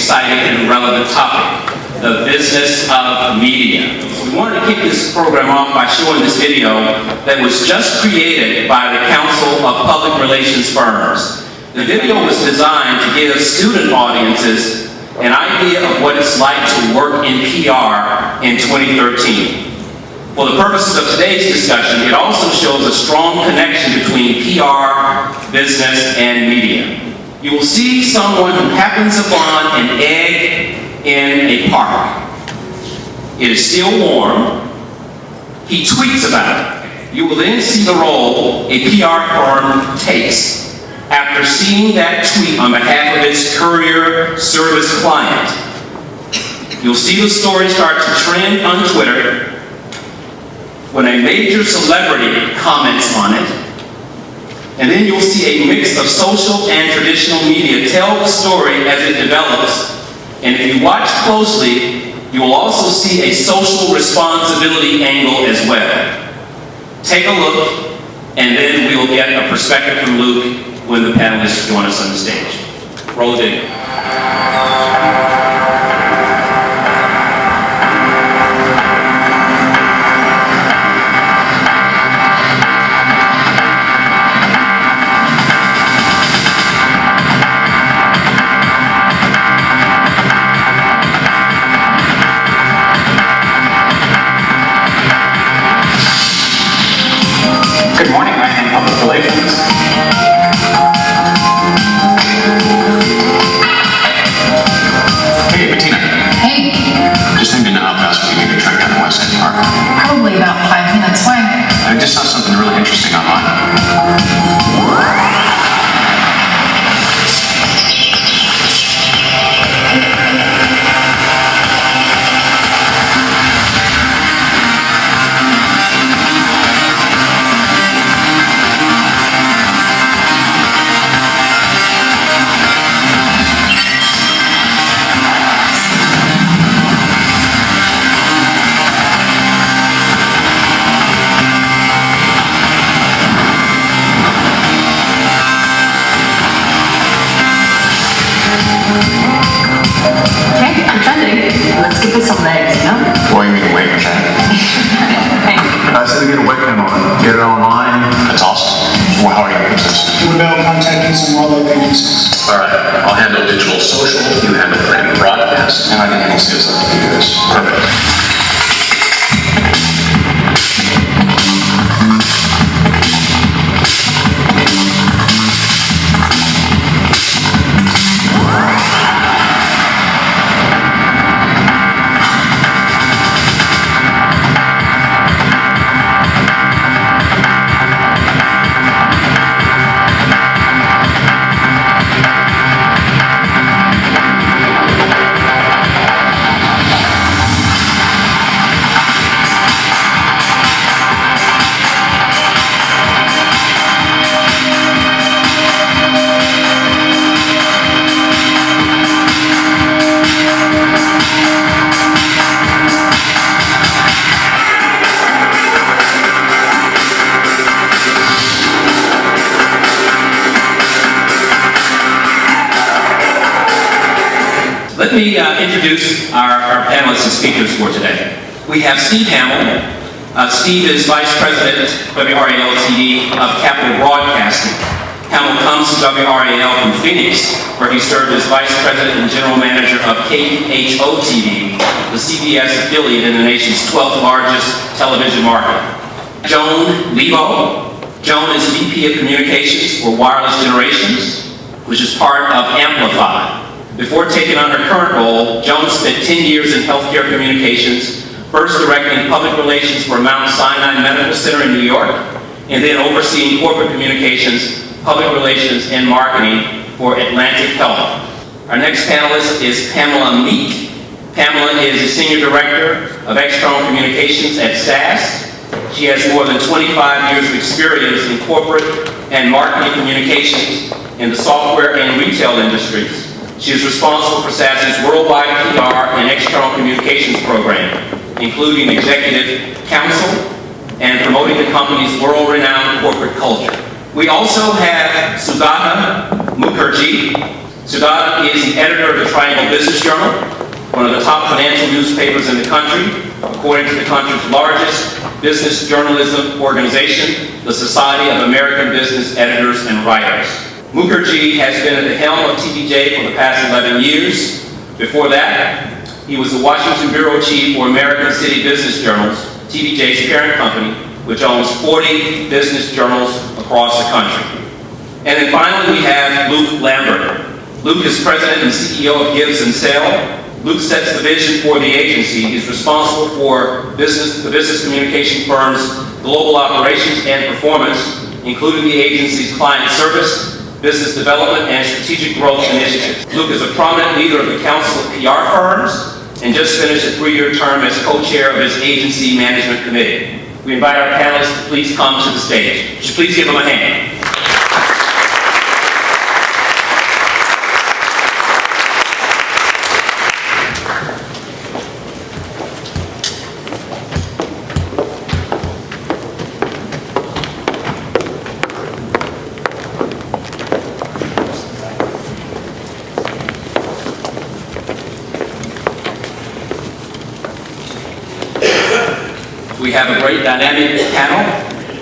exciting and relevant topic, the business of media. We wanted to kick this program off by showing this video that was just created by the Council of Public Relations Firms. The video was designed to give student audiences an idea of what it's like to work in PR in 2013. For the purposes of today's discussion, it also shows a strong connection between PR, business, and media. You will see someone who happens upon an egg in a park. It is still warm. He tweets about it. You will then see the role a PR firm takes after seeing that tweet on behalf of its courier service client. You'll see the story start to trend on Twitter when a major celebrity comments on it. And then you'll see a mix of social and traditional media tell the story as it develops. And if you watch closely, you will also see a social responsibility angle as well. Take a look, and then we will get a perspective from Luke when the panelists join us on the stage. Roll the video. Good morning, I am Public Relations. Hey, Bettina. Hey, Just need to know how fast we can get a train down to West End Park. probably about 5 minutes. Why? I just saw something really interesting online. Okay, I'm trending. Let's give this some legs, you know? Boy, you mean wait for that? Hey, I said to get a webcam on, get it online. That's awesome. Well, how are you going to this? What about contacting some wildlife agencies? All right, I'll handle digital social, you handle print and broadcast, and I can handle sales up to this. Perfect. Let me introduce our panelists and speakers for today. We have Steve Hamill. Steve is Vice President, WRAL TV of Capital Broadcasting. Hamill comes to WRAL from Phoenix, where he served as Vice President and General Manager of KHO TV, the CBS affiliate in the nation's 12th largest television market. Joan Lebo. Joan is VP of Communications for Wireless Generations, which is part of Amplify. Before taking on her current role, Joan spent 10 years in healthcare communications, first directing public relations for Mount Sinai Medical Center in New York, and then overseeing corporate communications, public relations, and marketing for Atlantic Health. Our next panelist is Pamela Meek. Pamela is a Senior Director of External Communications at SAS. She has more than 25 years of experience in corporate and marketing communications in the software and retail industries. She is responsible for SAS's worldwide PR and external communications program, including executive council and promoting the company's world-renowned corporate culture. We also have Sugata Mukherjee. Sudata is the editor of the Triangle Business Journal, one of the top financial newspapers in the country, according to the country's largest business journalism organization, the Society of American Business Editors and Writers. Mukherjee has been at the helm of TBJ for the past 11 years. Before that, he was the Washington Bureau Chief for American City Business Journals, TBJ's parent company, which owns 40 business journals across the country. And then finally, we have Luke Lambert. Luke is president and CEO of Gibbs & Sale. Luke sets the vision for the agency. He's responsible for the business communication firm's global operations and performance, including the agency's client service, business development, and strategic growth initiatives. Luke is a prominent leader of the Council of PR Firms and just finished a 3-year term as co-chair of his agency management committee. We invite our panelists to please come to the stage. Would you please give them a hand? We have a great dynamic panel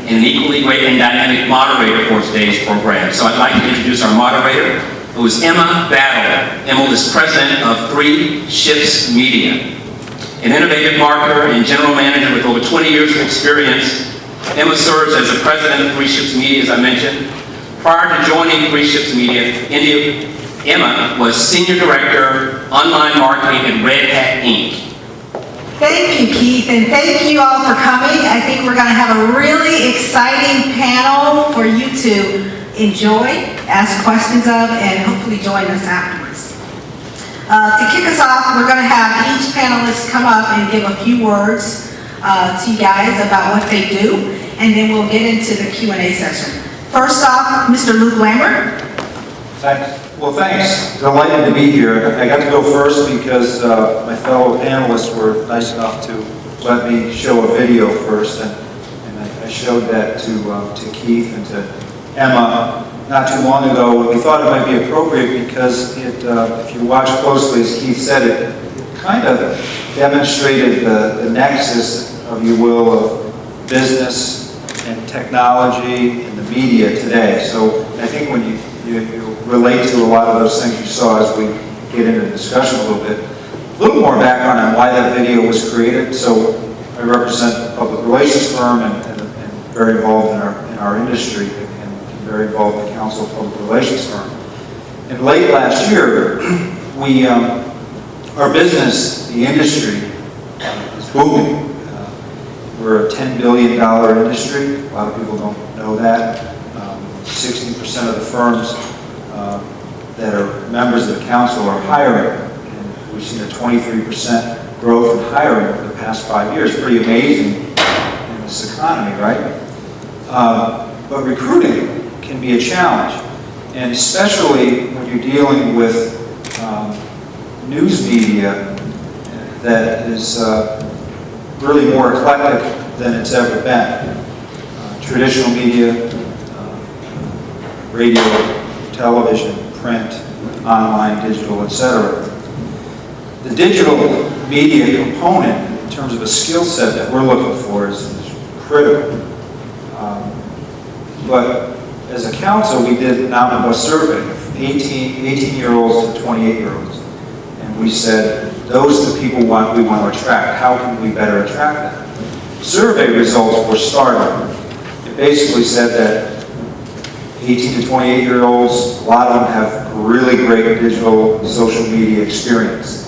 and an equally great and dynamic moderator for today's program. So I'd like to introduce our moderator, who is Emma Battle. Emma is president of 3 Ships Media. An innovative marketer and general manager with over 20 years of experience, Emma serves as the president of 3 Ships Media, as I mentioned. Prior to joining 3 Ships Media, Emma was senior director, online marketing at Red Hat Inc. Thank you, Keith, and thank you all for coming. I think we're going to have a really exciting panel for you to enjoy, ask questions of, and hopefully join us afterwards. To kick us off, we're going to have each panelist come up and give a few words to you guys about what they do, and then we'll get into the Q&A session. First off, Mr. Luke Lambert. Thanks. Well, thanks. Delighted to be here. I got to go first because my fellow panelists were nice enough to let me show a video first, and I showed that to Keith and to Emma not too long ago. We thought it might be appropriate because if you watch closely, as Keith said, it kind of demonstrated the nexus, if you will, of business and technology and the media today. So I think when you relate to a lot of those things you saw as we get into the discussion a little bit. A little more background on why that video was created. So I represent a public relations firm and very involved in our industry and very involved in the Council of Public Relations firm. And late last year, our business, the industry, is booming. We're a $10 billion industry. A lot of people don't know that. 60% of the firms that are members of the council are hiring, and we've seen a 23% growth in hiring over the past 5 years. Pretty amazing in this economy, right? But recruiting can be a challenge, and especially when you're dealing with news media that is really more eclectic than it's ever been. Traditional media, radio, television, print, online, digital, etc. The digital media component, in terms of a skill set that we're looking for, is critical. But as a council, we did an omnibus survey of 18-year-olds to 28-year-olds. And we said, those are the people we want to attract. How can we better attract them? Survey results were startling. It basically said that 18 to 28-year-olds, a lot of them have really great digital social media experience.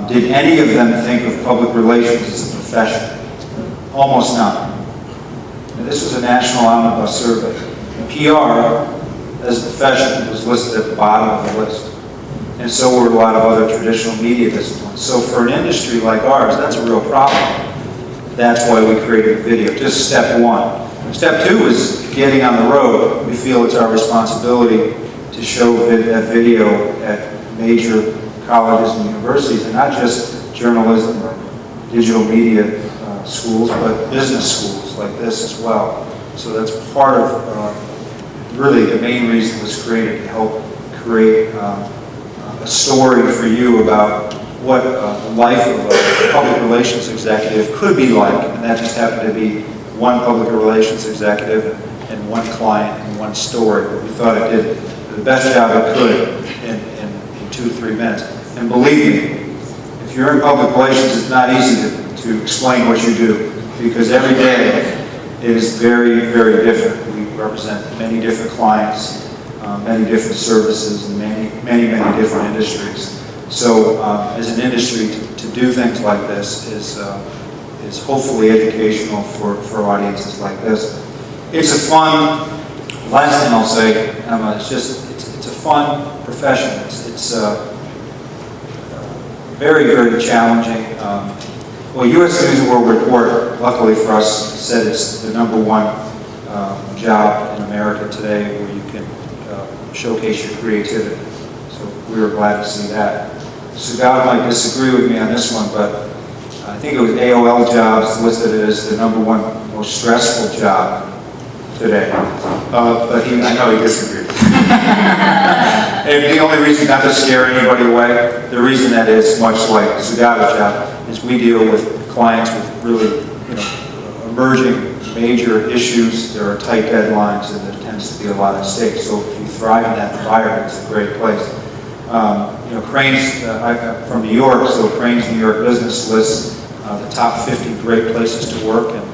Did any of them think of public relations as a profession? Almost none. And this was a national omnibus survey. PR as a profession was listed at the bottom of the list. And so were a lot of other traditional media disciplines. So for an industry like ours, that's a real problem. That's why we created a video, just step 1. Step 2 is getting on the road. We feel it's our responsibility to show that video at major colleges and universities, and not just journalism or digital media schools, but business schools like this as well. So that's part of really the main reason it was created, to help create a story for you about what the life of a public relations executive could be like, and that just happened to be one public relations executive and one client and one story. But we thought it did the best job it could in 2 or 3 minutes. And believe me, if you're in public relations, it's not easy to explain what you do, because every day it is very, very different. We represent many different clients, many different services, and many different industries. So as an industry, to do things like this is hopefully educational for audiences like this. It's a fun, last thing I'll say, Emma, it's a fun profession. It's very, very challenging. Well, U.S. News and World Report, luckily for us, said it's the #1 job in America today where you can showcase your creativity. So we were glad to see that. Sugad might disagree with me on this one, but I think it was AOL Jobs listed it as the #1 most stressful job today. But I know he disagreed. And the only reason, not to scare anybody away, the reason that is much like Sugad's job is we deal with clients with really, emerging major issues. There are tight deadlines, and there tends to be a lot at stake. So if you thrive in that environment, it's a great place. Crane's, I'm from New York, so Crane's New York Business lists the top 50 great places to work, and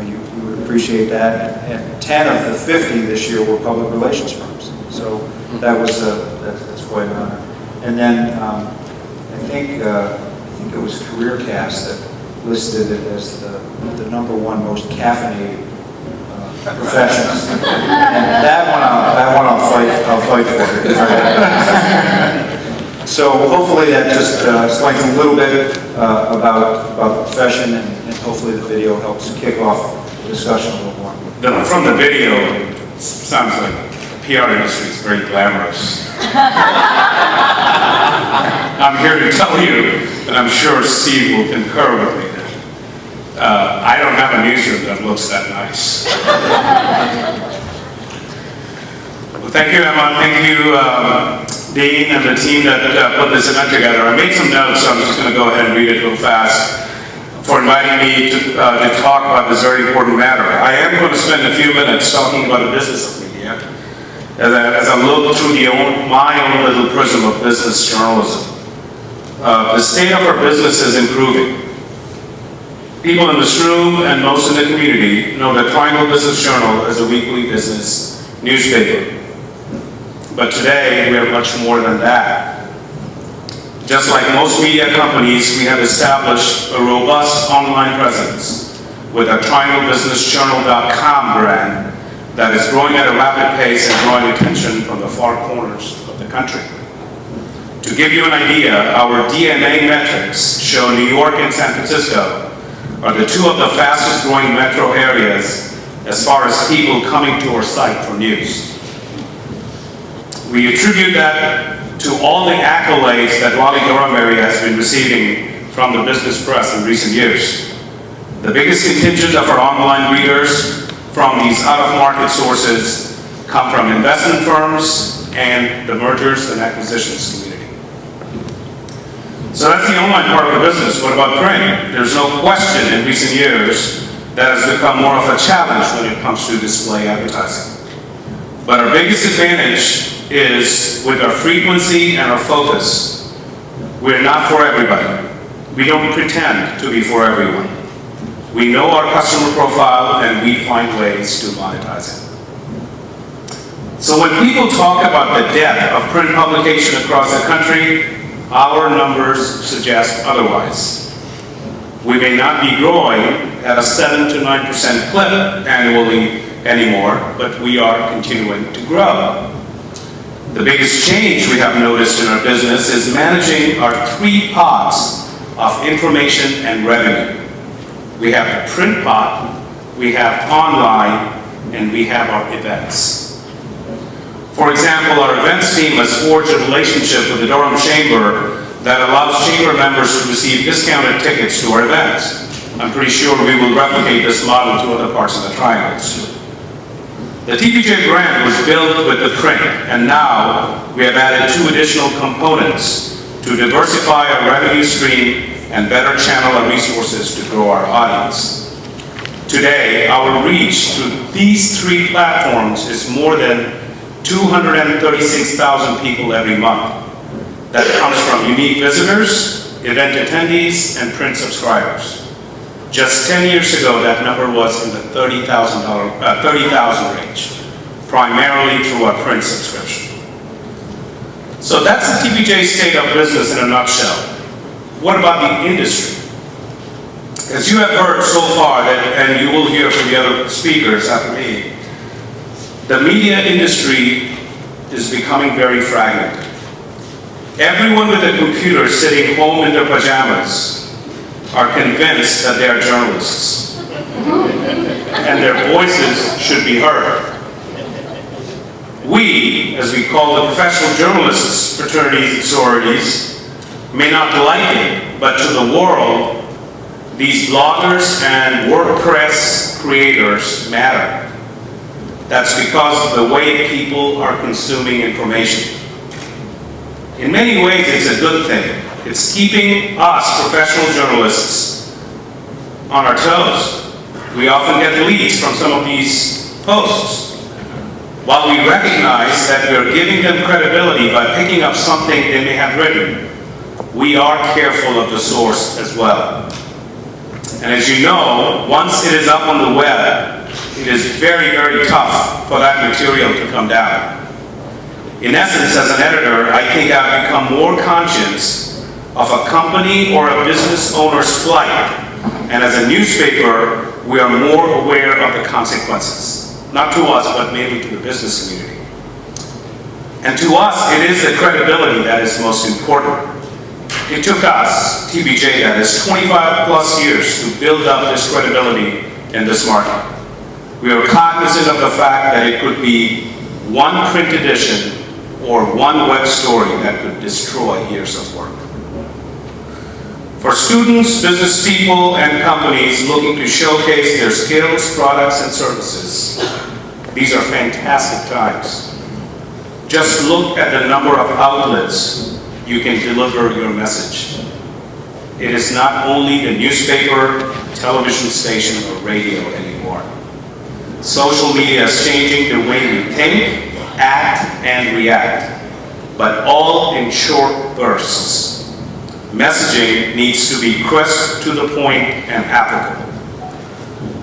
you would appreciate that. And 10 of the 50 this year were public relations firms. So that was that's quite an honor. And then I think it was CareerCast that listed it as the #1 most caffeinated professions. And that one I'll fight for. So hopefully that just explains a little bit about the profession, and hopefully the video helps kick off the discussion a little more. From the video, it sounds like the PR industry is very glamorous. I'm here to tell you, and I'm sure Steve will concur with me, that I don't have a newsroom that looks that nice. Well, thank you, Emma. Thank you, Dean, and the team that put this event together. I made some notes, so I'm just going to go ahead and read it real fast, for inviting me to talk about this very important matter. I am going to spend a few minutes talking about the business of media as I look through my own little prism of business journalism. The state of our business is improving. People in this room and most in the community know that Triangle Business Journal is a weekly business newspaper. But today, we are much more than that. Just like most media companies, we have established a robust online presence with a trianglebusinessjournal.com brand that is growing at a rapid pace and drawing attention from the far corners of the country. To give you an idea, our DNA metrics show New York and San Francisco are the 2 of the fastest growing metro areas as far as people coming to our site for news. We attribute that to all the accolades that Raleigh-Durham area has been receiving from the business press in recent years. The biggest contingent of our online readers from these out-of-market sources come from investment firms and the mergers and acquisitions community. So that's the online part of the business. What about print? There's no question in recent years that has become more of a challenge when it comes to display advertising. But our biggest advantage is with our frequency and our focus. We're not for everybody. We don't pretend to be for everyone. We know our customer profile and we find ways to monetize it. So when people talk about the depth of print publication across the country, our numbers suggest otherwise. We may not be growing at a 7 to 9% clip annually anymore, but we are continuing to grow. The biggest change we have noticed in our business is managing our 3 pots of information and revenue. We have the print pot, we have online, and we have our events. For example, our events team has forged a relationship with the Durham Chamber that allows Chamber members to receive discounted tickets to our events. I'm pretty sure we will replicate this model to other parts of the Triangle. The TPJ brand was built with the print, and now we have added 2 additional components to diversify our revenue stream and better channel our resources to grow our audience. Today, our reach through these 3 platforms is more than 236,000 people every month. That comes from unique visitors, event attendees, and print subscribers. Just 10 years ago, that number was in the 30,000 range, primarily through our print subscription. So that's the TPJ state of business in a nutshell. What about the industry? As you have heard so far, and you will hear from the other speakers after me, the media industry is becoming very fragmented. Everyone with a computer sitting home in their pajamas are convinced that they are journalists, and their voices should be heard. We, as we call the professional journalists, fraternities and sororities, may not like it, but to the world, these bloggers and WordPress creators matter. That's because of the way people are consuming information. In many ways, it's a good thing. It's keeping us, professional journalists, on our toes. We often get leads from some of these posts. While we recognize that we're giving them credibility by picking up something they may have written, we are careful of the source as well. And as you know, once it is up on the web, it is very, very tough for that material to come down. In essence, as an editor, I think I've become more conscious of a company or a business owner's plight. And as a newspaper, we are more aware of the consequences. Not to us, but maybe to the business community. And to us, it is the credibility that is most important. It took us, TPJ, that is 25 plus years to build up this credibility in this market. We are cognizant of the fact that it could be one print edition or one web story that could destroy years of work. For students, business people, and companies looking to showcase their skills, products, and services, these are fantastic times. Just look at the number of outlets you can deliver your message. It is not only the newspaper, television station, or radio anymore. Social media is changing the way we think, act, and react, but all in short bursts. Messaging needs to be crisp, to the point, and applicable.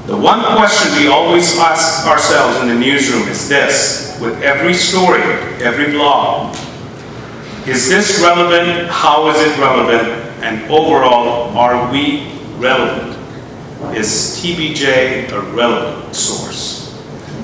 The one question we always ask ourselves in the newsroom is this, with every story, every blog: is this relevant? How is it relevant? And overall, are we relevant? Is TPJ a relevant source?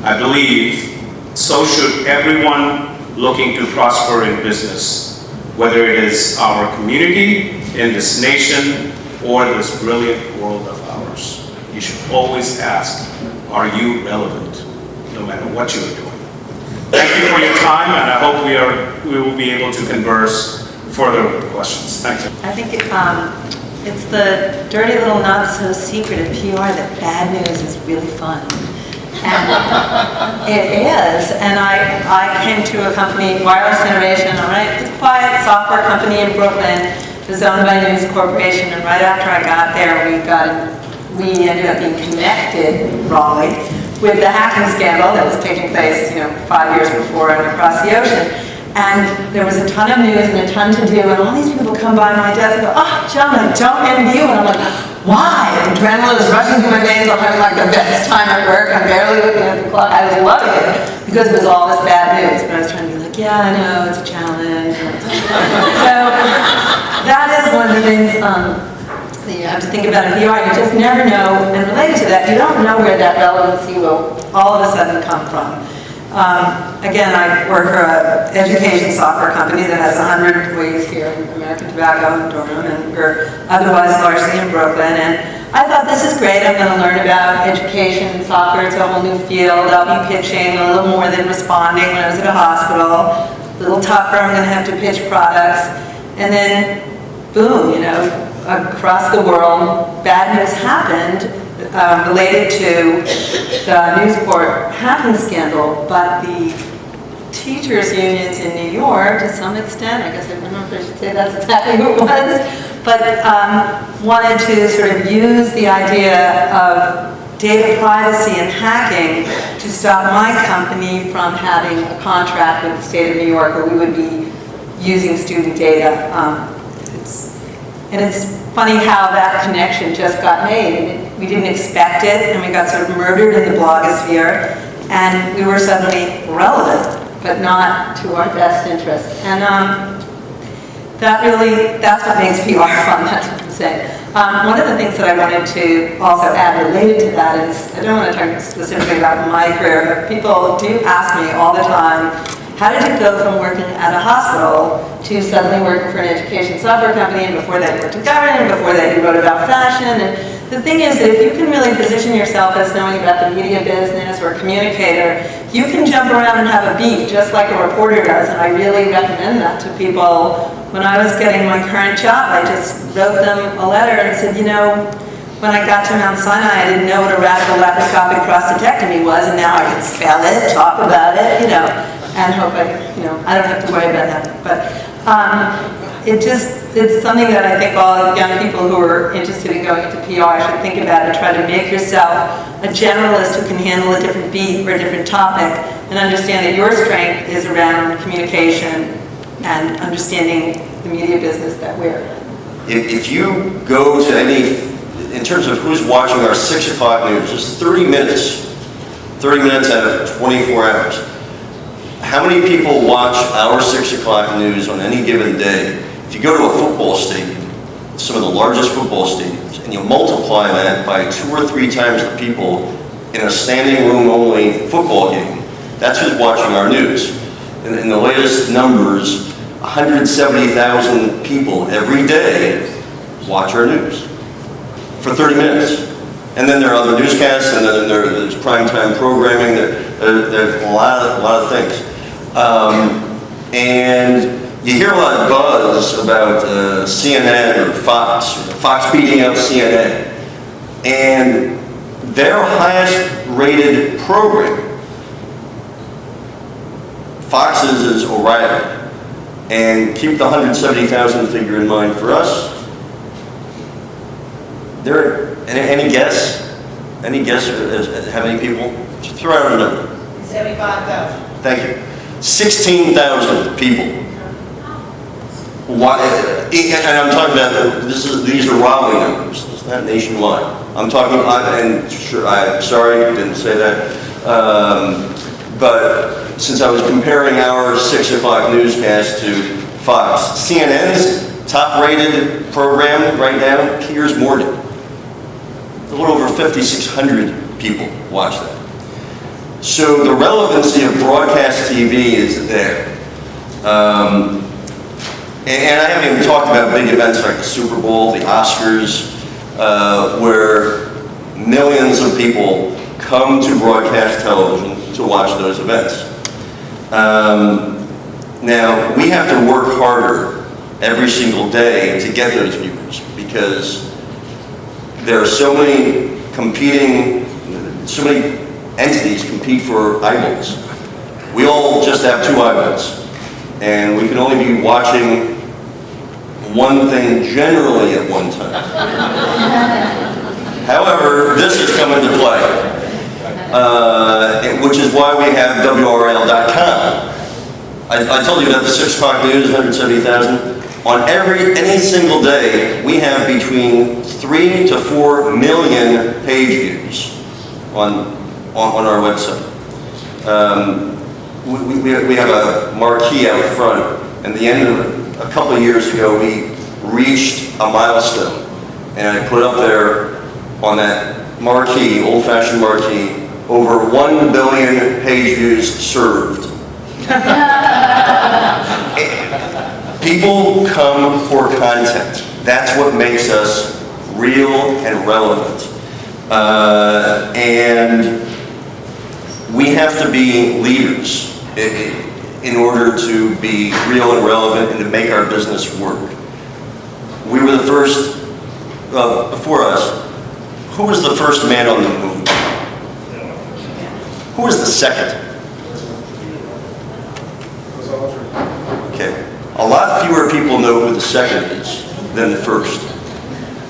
I believe so should everyone looking to prosper in business, whether it is our community, in this nation, or this brilliant world of ours. You should always ask, are you relevant, no matter what you are doing? Thank you for your time, and I hope we will be able to converse further with questions. Thank you. I think it's the dirty little not so secretive PR that bad news is really fun. And it is. And I came to a company, Wireless Innovation, all right, it's a quiet software company in Brooklyn. It was owned by News Corporation, and right after I got there, we ended up being connected, wrongly, with the hacking scandal that was taking place, 5 years before and across the ocean. And there was a ton of news and a ton to do, and all these people come by my desk and go, "Oh, Joan, I don't envy you." And I'm like, "Why?" And adrenaline is rushing through my veins. I'm having like the best time at work. I'm barely looking at the clock. I was loving it because it was all this bad news. But I was trying to be like, "Yeah, I know, it's a challenge." So that is one of the things that you have to think about in PR. You just never know. And related to that, you don't know where that relevancy will all of a sudden come from. Again, I work for an education software company that has 100 employees here in American Tobacco in Durham, and we're otherwise largely in Brooklyn. And I thought, this is great. I'm going to learn about education software. It's a whole new field. I'll be pitching a little more than responding when I was at a hospital. A little tougher. I'm going to have to pitch products. And then, boom, across the world, bad news happened related to the Newsport hacking scandal, but the teachers' unions in New York, to some extent, I guess I don't know if I should say that's exactly who it was, but wanted to sort of use the idea of data privacy and hacking to stop my company from having a contract with the state of New York where we would be using student data. It's funny how that connection just got made. We didn't expect it, and we got sort of murdered in the blogosphere, and we were suddenly relevant, but not to our best interest. And that's what makes PR fun, that's what I'm saying. One of the things that I wanted to also add related to that is, I don't want to talk specifically about my career, but people do ask me all the time, how did you go from working at a hospital to suddenly working for an education software company, and before that you worked in government, and before that you wrote about fashion? And the thing is that if you can really position yourself as knowing about the media business or a communicator, you can jump around and have a beat just like a reporter does, and I really recommend that to people. When I was getting my current job, I just wrote them a letter and said, you know, when I got to Mount Sinai, I didn't know what a radical laparoscopic prostatectomy was, and now I can spell it, talk about it, you know, and hope I don't have to worry about that. But it's something that I think all young people who are interested in going into PR should think about, and try to make yourself a generalist who can handle a different beat or a different topic, and understand that your strength is around communication and understanding the media business that we're in. If you go to any, in terms of who's watching our 6 o'clock news, just 30 minutes out of 24 hours. How many people watch our 6 o'clock news on any given day? If you go to a football stadium, some of the largest football stadiums, and you multiply that by 2 or 3 times the people in a standing room only football game, that's who's watching our news. In the latest numbers, 170,000 people every day watch our news for 30 minutes. And then there are other newscasts, and then there's primetime programming, there's a lot of things. And you hear a lot of buzz about CNN or Fox beating out CNN. And their highest rated program, Fox's, is O'Reilly. And keep the 170,000 figure in mind for us. Any guess? Any guess at how many people? Just throw out a number. 75,000. Thank you. 16,000 people. Why? And I'm talking about, these are Raleigh numbers. It's not nationwide. I'm talking, and sure, I'm sorry, didn't say that. But since I was comparing our 6 o'clock newscast to Fox, CNN's top-rated program right now, Piers Morgan. A little over 5,600 people watch that. So the relevancy of broadcast TV is there. And I haven't even talked about big events like the Super Bowl, the Oscars, where millions of people come to broadcast television to watch those events. Now, we have to work harder every single day to get those viewers, because there are so many entities compete for eyeballs. We all just have 2 eyeballs, and we can only be watching one thing generally at one time. However, this has come into play, which is why we have WRL.com. I told you about the 6 o'clock news, 170,000. On any single day, we have between 3 to 4 million page views on our website. We have a marquee out front, and the end of a couple of years ago, we reached a milestone, and I put up there on that marquee, old-fashioned marquee, over 1 billion page views served. People come for content. That's what makes us real and relevant. And we have to be leaders in order to be real and relevant and to make our business work. We were the first, before us, who was the first man on the moon? Who is the second? Okay. A lot fewer people know who the second is than the first.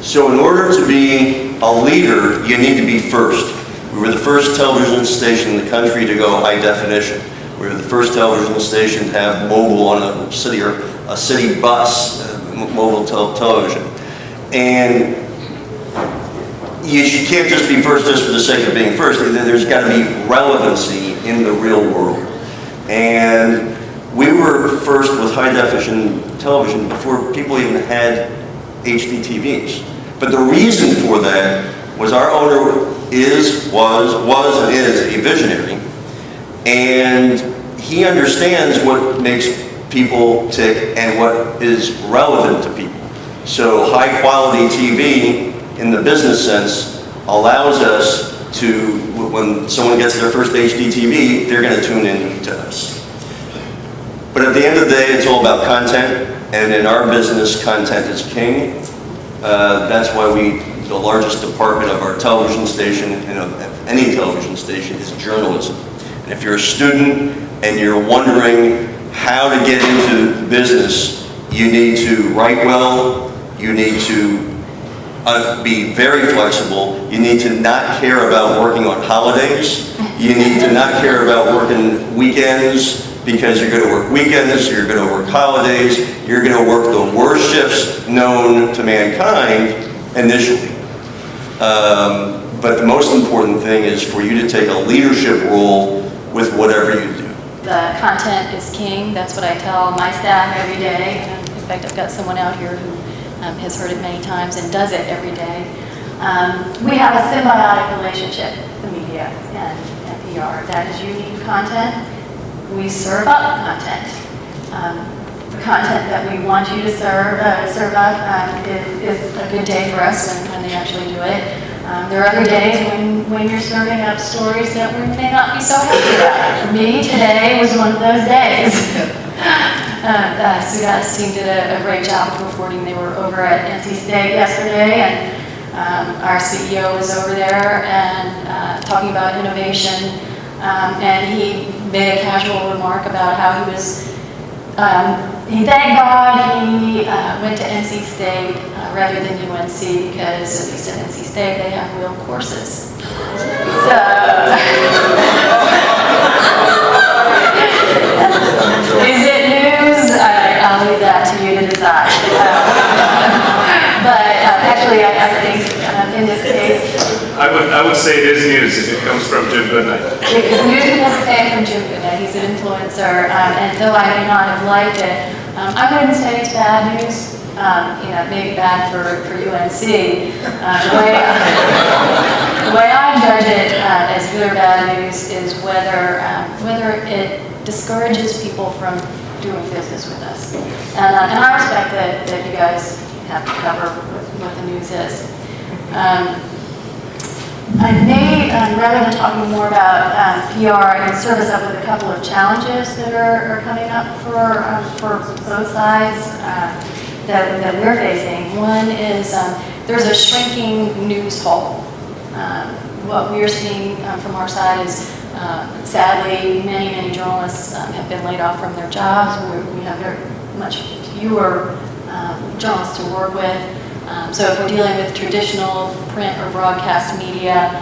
So in order to be a leader, you need to be first. We were the first television station in the country to go high definition. We were the first television station to have mobile on a city bus, mobile television. And you can't just be first just for the sake of being first. There's got to be relevancy in the real world. And we were first with high definition television before people even had HD TVs. But the reason for that was our owner was and is a visionary. And he understands what makes people tick and what is relevant to people. So high quality TV in the business sense allows us to, when someone gets their first HD TV, they're going to tune in to us. But at the end of the day, it's all about content, and in our business, content is king. That's why the largest department of our television station, and of any television station, is journalism. And if you're a student and you're wondering how to get into the business, you need to write well, you need to be very flexible, you need to not care about working on holidays, you need to not care about working weekends, because you're going to work weekends, you're going to work holidays, you're going to work the worst shifts known to mankind initially. But the most important thing is for you to take a leadership role with whatever you do. The content is king. That's what I tell my staff every day. In fact, I've got someone out here who has heard it many times and does it every day. We have a symbiotic relationship with the media and PR. That is, you need content. We serve up content. The content that we want you to serve up is a good day for us when they actually do it. There are other days when you're serving up stories that we may not be so happy about. For me, today was one of those days. Sudat's team did a great job of reporting. They were over at NC State yesterday, and our CEO was over there and talking about innovation. And he made a casual remark about how he thanked God he went to NC State rather than UNC, because at least at NC State they have real courses. So, is it news? I'll leave that to you to decide. But actually, I think in this case, I would say it is news if it comes from Jim Goodnight. because news doesn't came from Jim Goodnight. He's an influencer, and though I may not have liked it, I wouldn't say it's bad news. Maybe bad for UNC. The way I judge it as good or bad news is whether it discourages people from doing business with us. And I respect that you guys have to cover what the news is. I may, rather than talking more about PR, I can serve us up with a couple of challenges that are coming up for both sides that we're facing. One is there's a shrinking news hole. What we're seeing from our side is, sadly, many journalists have been laid off from their jobs. We have very much fewer journalists to work with. So if we're dealing with traditional print or broadcast media,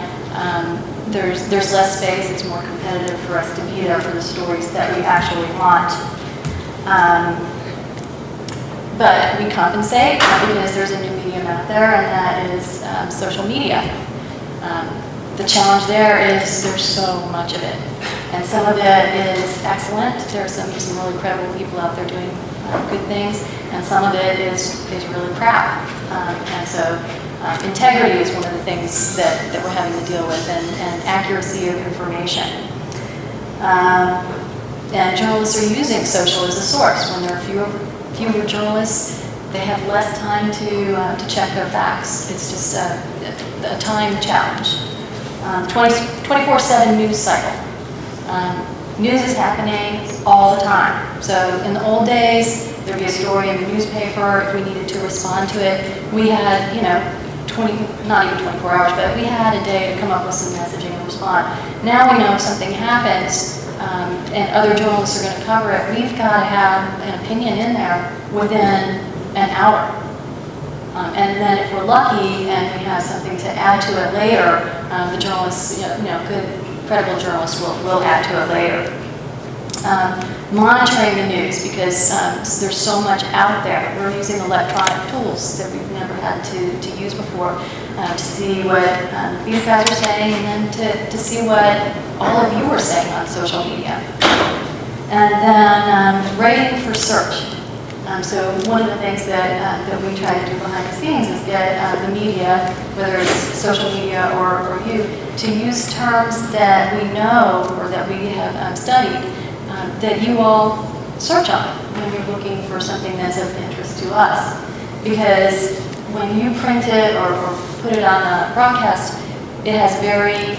there's less space. It's more competitive for us to be there for the stories that we actually want. But we compensate because there's a new medium out there, and that is social media. The challenge there is there's so much of it, and some of it is excellent. There are some really credible people out there doing good things, and some of it is really crap. And so integrity is one of the things that we're having to deal with, and accuracy of information. And journalists are using social as a source. When there are fewer journalists, they have less time to check their facts. It's just a time challenge. 24/7 news cycle. News is happening all the time. So in the old days, there'd be a story in the newspaper. If we needed to respond to it, we had, not even 24 hours, but we had a day to come up with some messaging and respond. Now we know if something happens and other journalists are going to cover it, we've got to have an opinion in there within an hour. And then if we're lucky and we have something to add to it later, the journalists, good, credible journalists will add to it later. Monitoring the news, because there's so much out there. We're using electronic tools that we've never had to use before to see what these guys are saying, and then to see what all of you are saying on social media. And then rating for search. So one of the things that we try to do behind the scenes is get the media, whether it's social media or you, to use terms that we know or that we have studied that you all search on when you're looking for something that's of interest to us. Because when you print it or put it on a broadcast, it has very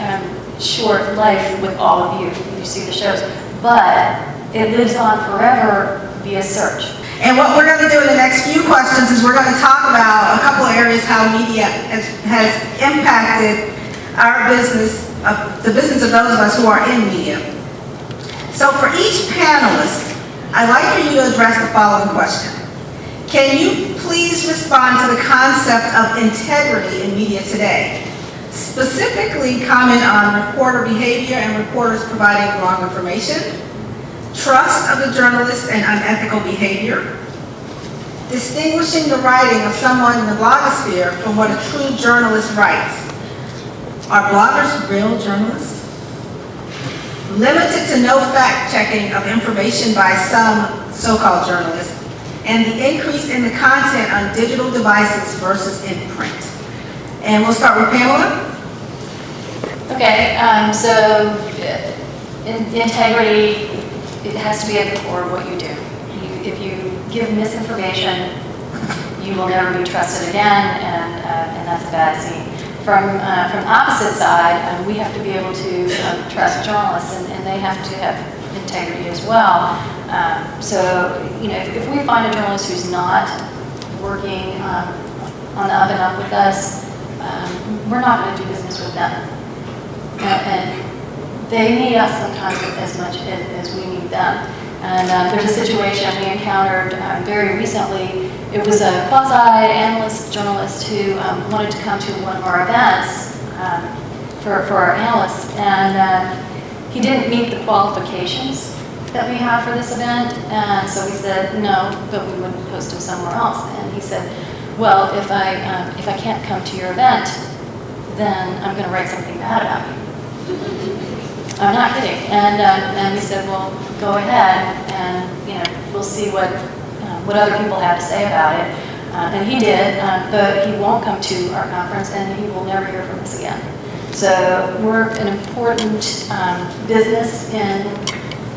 short life with all of you. You see the shows. But it lives on forever via search. And what we're going to do in the next few questions is we're going to talk about a couple of areas how media has impacted our business, the business of those of us who are in media. So for each panelist, I'd like for you to address the following question. Can you please respond to the concept of integrity in media today? Specifically comment on reporter behavior and reporters providing wrong information, trust of the journalist and unethical behavior, distinguishing the writing of someone in the blogosphere from what a true journalist writes. Are bloggers real journalists? Limited to no fact-checking of information by some so-called journalists, and the increase in the content on digital devices versus in print. And we'll start with Pamela. Okay, so integrity, it has to be at the core of what you do. If you give misinformation, you will never be trusted again, and that's a bad scene. From the opposite side, we have to be able to trust journalists, and they have to have integrity as well. So, if we find a journalist who's not working on the up and up with us, we're not going to do business with them. And they need us sometimes as much as we need them. And there's a situation we encountered very recently. It was a quasi-analyst journalist who wanted to come to one of our events for our analysts, and he didn't meet the qualifications that we have for this event, and so we said no, but we wouldn't post him somewhere else. And he said, well, if I can't come to your event, then I'm going to write something bad about you. I'm not kidding. And we said, well, go ahead, and we'll see what other people have to say about it. And he did, but he won't come to our conference, and he will never hear from us again. So we're an important business in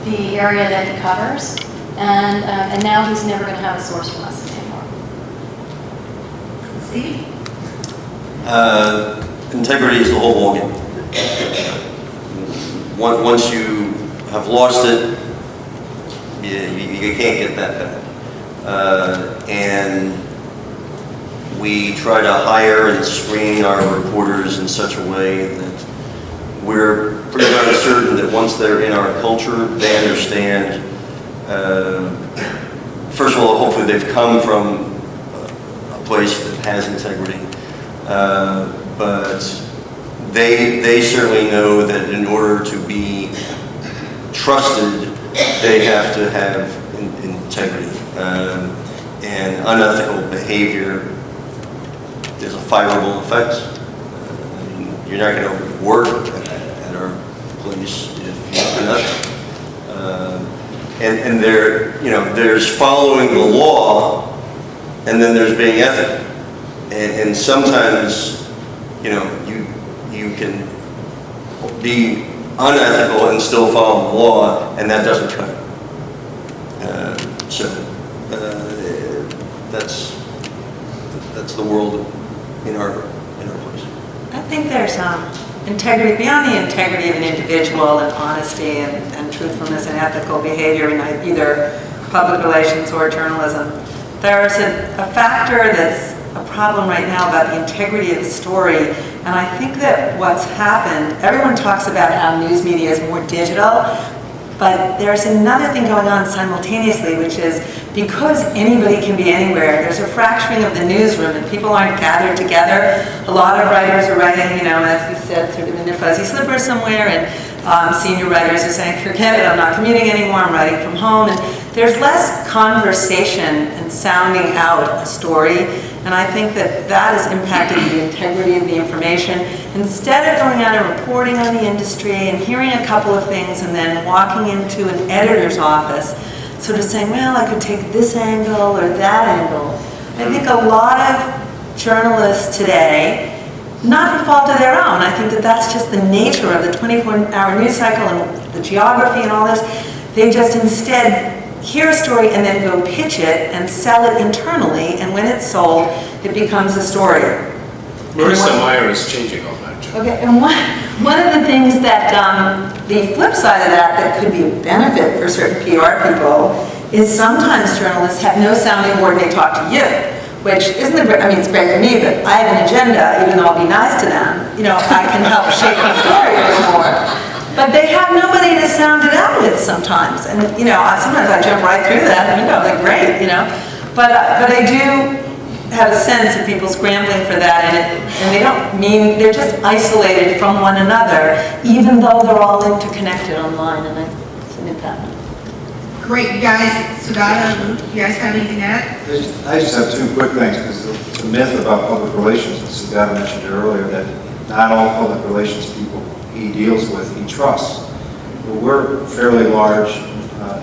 the area that he covers, and now he's never going to have a source from us anymore. Steve? Integrity is the whole ballgame. Once you have lost it, you can't get that back. And we try to hire and screen our reporters in such a way that we're pretty darn certain that once they're in our culture, they understand, first of all, hopefully they've come from a place that has integrity, but they certainly know that in order to be trusted, they have to have integrity. And unethical behavior, there's a fireable effect. You're not going to work at our place if you're unethical. And there's following the law, and then there's being ethical. And sometimes, you can be unethical and still follow the law, and that doesn't cut it. That's the world in our place. I think there's integrity, beyond the integrity of an individual, and honesty and truthfulness and ethical behavior in either public relations or journalism. There's a factor that's a problem right now about the integrity of the story. And I think that what's happened, everyone talks about how news media is more digital, but there's another thing going on simultaneously, which is because anybody can be anywhere, there's a fracturing of the newsroom and people aren't gathered together. A lot of writers are writing, you know, as we said, sort of in their fuzzy slippers somewhere, and senior writers are saying, forget it, I'm not commuting anymore, I'm writing from home. And there's less conversation and sounding out a story. And I think that that has impacted the integrity of the information. Instead of going out and reporting on the industry and hearing a couple of things and then walking into an editor's office, sort of saying, well, I could take this angle or that angle. I think a lot of journalists today, not for fault of their own, I think that that's just the nature of the 24-hour news cycle and the geography and all this. They just instead hear a story and then go pitch it and sell it internally, and when it's sold, it becomes a story. Marissa Meyer is changing all that. Okay, and one of the things that, the flip side of that could be a benefit for certain PR people is sometimes journalists have no sounding board and they talk to you, which isn't I mean, it's great for me, but I have an agenda, even though I'll be nice to them. You know, I can help shape the story a little more. But they have nobody to sound it out with sometimes. And, you know, sometimes I jump right through that window, like, great, you know. But I do have a sense of people scrambling for that, and they don't mean, they're just isolated from one another, even though they're all interconnected online, and I submit that. Great, you guys, Sugata, Luke, you guys have anything to add? I just have two quick things, because it's a myth about public relations, and Sugata mentioned it earlier, that not all public relations people he deals with, he trusts. Well, we're a fairly large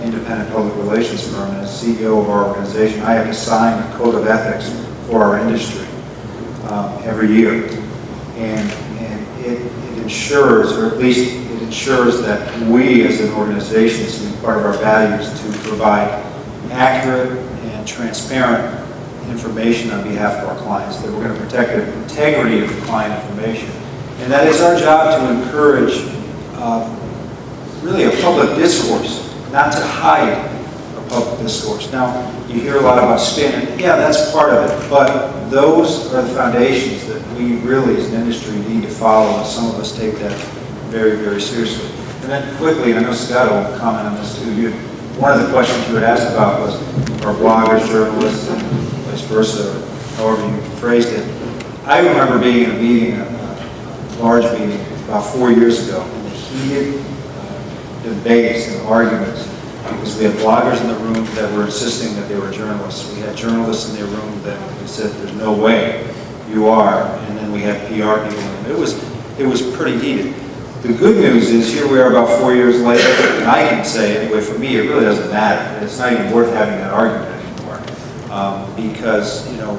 independent public relations firm, and as CEO of our organization, I have to sign a code of ethics for our industry every year. And it ensures, or at least it ensures that we as an organization, it's part of our values to provide accurate and transparent information on behalf of our clients, that we're going to protect the integrity of the client information. And that it's our job to encourage really a public discourse, not to hide a public discourse. Now, you hear a lot about spin, yeah, that's part of it, but those are the foundations that we really as an industry need to follow, and some of us take that very, very seriously. And then quickly, I know Scott will comment on this too, one of the questions you had asked about was, are bloggers, journalists, and vice versa, however you phrased it. I remember being in a meeting, a large meeting, about 4 years ago, and the heated debates and arguments, because we had bloggers in the room that were insisting that they were journalists. We had journalists in their room that said, there's no way you are, and then we had PR people in it. It was pretty heated. The good news is, here we are about 4 years later, and I can say, anyway, for me, it really doesn't matter. It's not even worth having that argument anymore. Because, you know,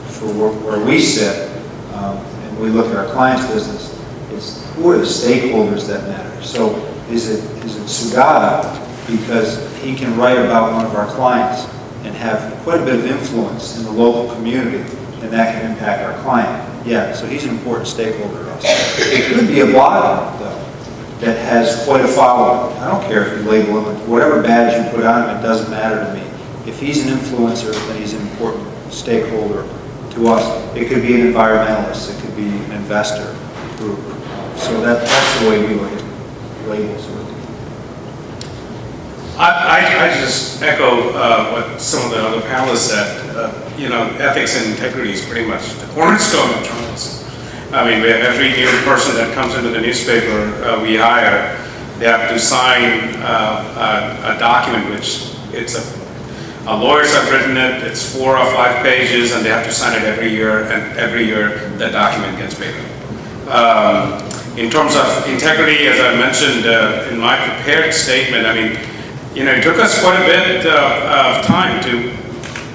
for where we sit, and we look at our clients' business, it's who are the stakeholders that matter. So is it Sugata, because he can write about one of our clients and have quite a bit of influence in the local community, and that can impact our client. Yeah, so he's an important stakeholder to us. It could be a blogger, though, that has quite a following. I don't care if you label him, whatever badge you put on him, it doesn't matter to me. If he's an influencer, then he's an important stakeholder to us. It could be an environmentalist, it could be an investor group. So that's the way we look at labels. I just echo what some of the other panelists said. You know, ethics and integrity is pretty much the cornerstone of journalism. I mean, every new person that comes into the newspaper we hire, they have to sign a document, which lawyers have written it. It's 4 or 5 pages, and they have to sign it every year. And every year, that document gets bigger. In terms of integrity, as I mentioned in my prepared statement, I mean, you know, it took us quite a bit of time to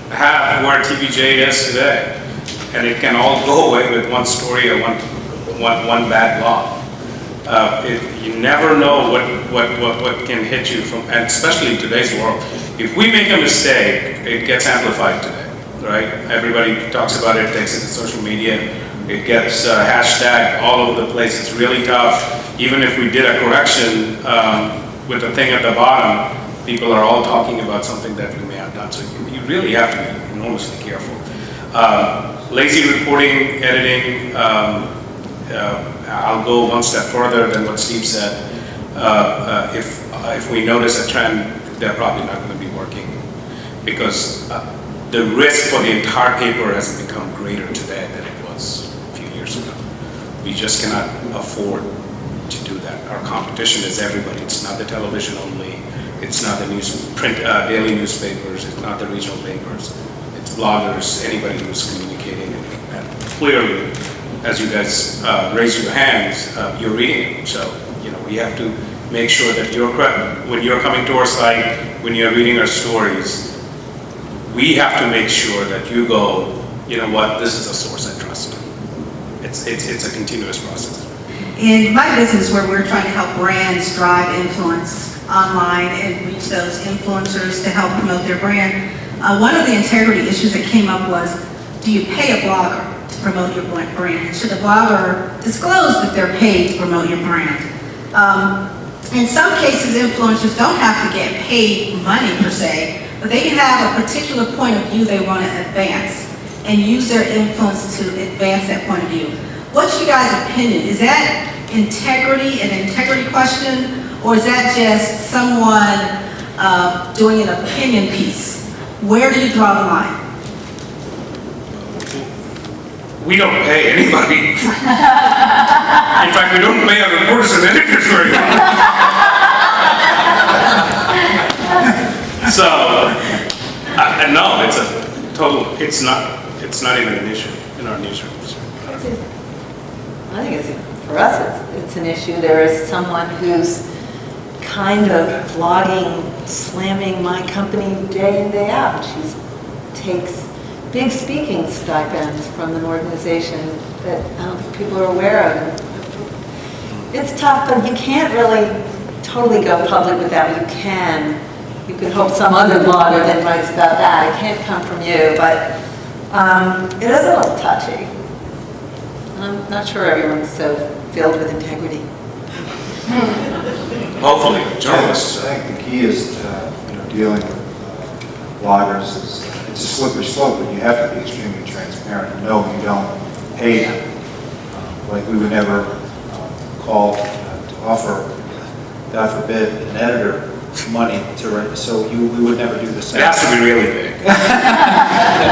have where TPJ is today, and it can all go away with one story or one bad law. You never know what can hit you from, and especially in today's world. If we make a mistake, it gets amplified today, right? Everybody talks about it, takes it to social media, it gets hashtagged all over the place. It's really tough. Even if we did a correction with the thing at the bottom, people are all talking about something that we may have done. So you really have to be enormously careful. lazy reporting, editing, I'll go one step further than what Steve said. If we notice a trend, they're probably not going to be working, because the risk for the entire paper has become greater today than it was a few years ago. We just cannot afford to do that. Our competition is everybody. It's not the television only. It's not the daily newspapers. It's not the regional papers. It's bloggers, anybody who's communicating. And clearly, as you guys raise your hands, you're reading it. So, we have to make sure that when you're coming to our site, when you're reading our stories, we have to make sure that you go, you know what, this is a source I trust. It's a continuous process. In my business, where we're trying to help brands drive influence online and reach those influencers to help promote their brand, one of the integrity issues that came up was, do you pay a blogger to promote your brand? Should the blogger disclose that they're paid to promote your brand? In some cases, influencers don't have to get paid money per se, but they can have a particular point of view they want to advance and use their influence to advance that point of view. What's your guys' opinion? Is that integrity, an integrity question, or is that just someone doing an opinion piece? Where do you draw the line? We don't pay anybody. In fact, we don't pay our reporters and editors very well. So, no, it's a total, it's not even an issue in our newsrooms. I think for us, it's an issue. There is someone who's kind of vlogging, slamming my company day in, day out. She takes big speaking stipends from an organization that I don't think people are aware of. It's tough, but you can't really totally go public with that. You can hope some other blogger then writes about that. It can't come from you, but it is a little touchy. I'm not sure everyone's so filled with integrity. Hopefully, journalists. I think the key is, dealing with bloggers is, it's a slippery slope, but you have to be extremely transparent. No, you don't pay them. Like we would never call to offer, God forbid, an editor money to write, so we would never do the same. It has to be really big.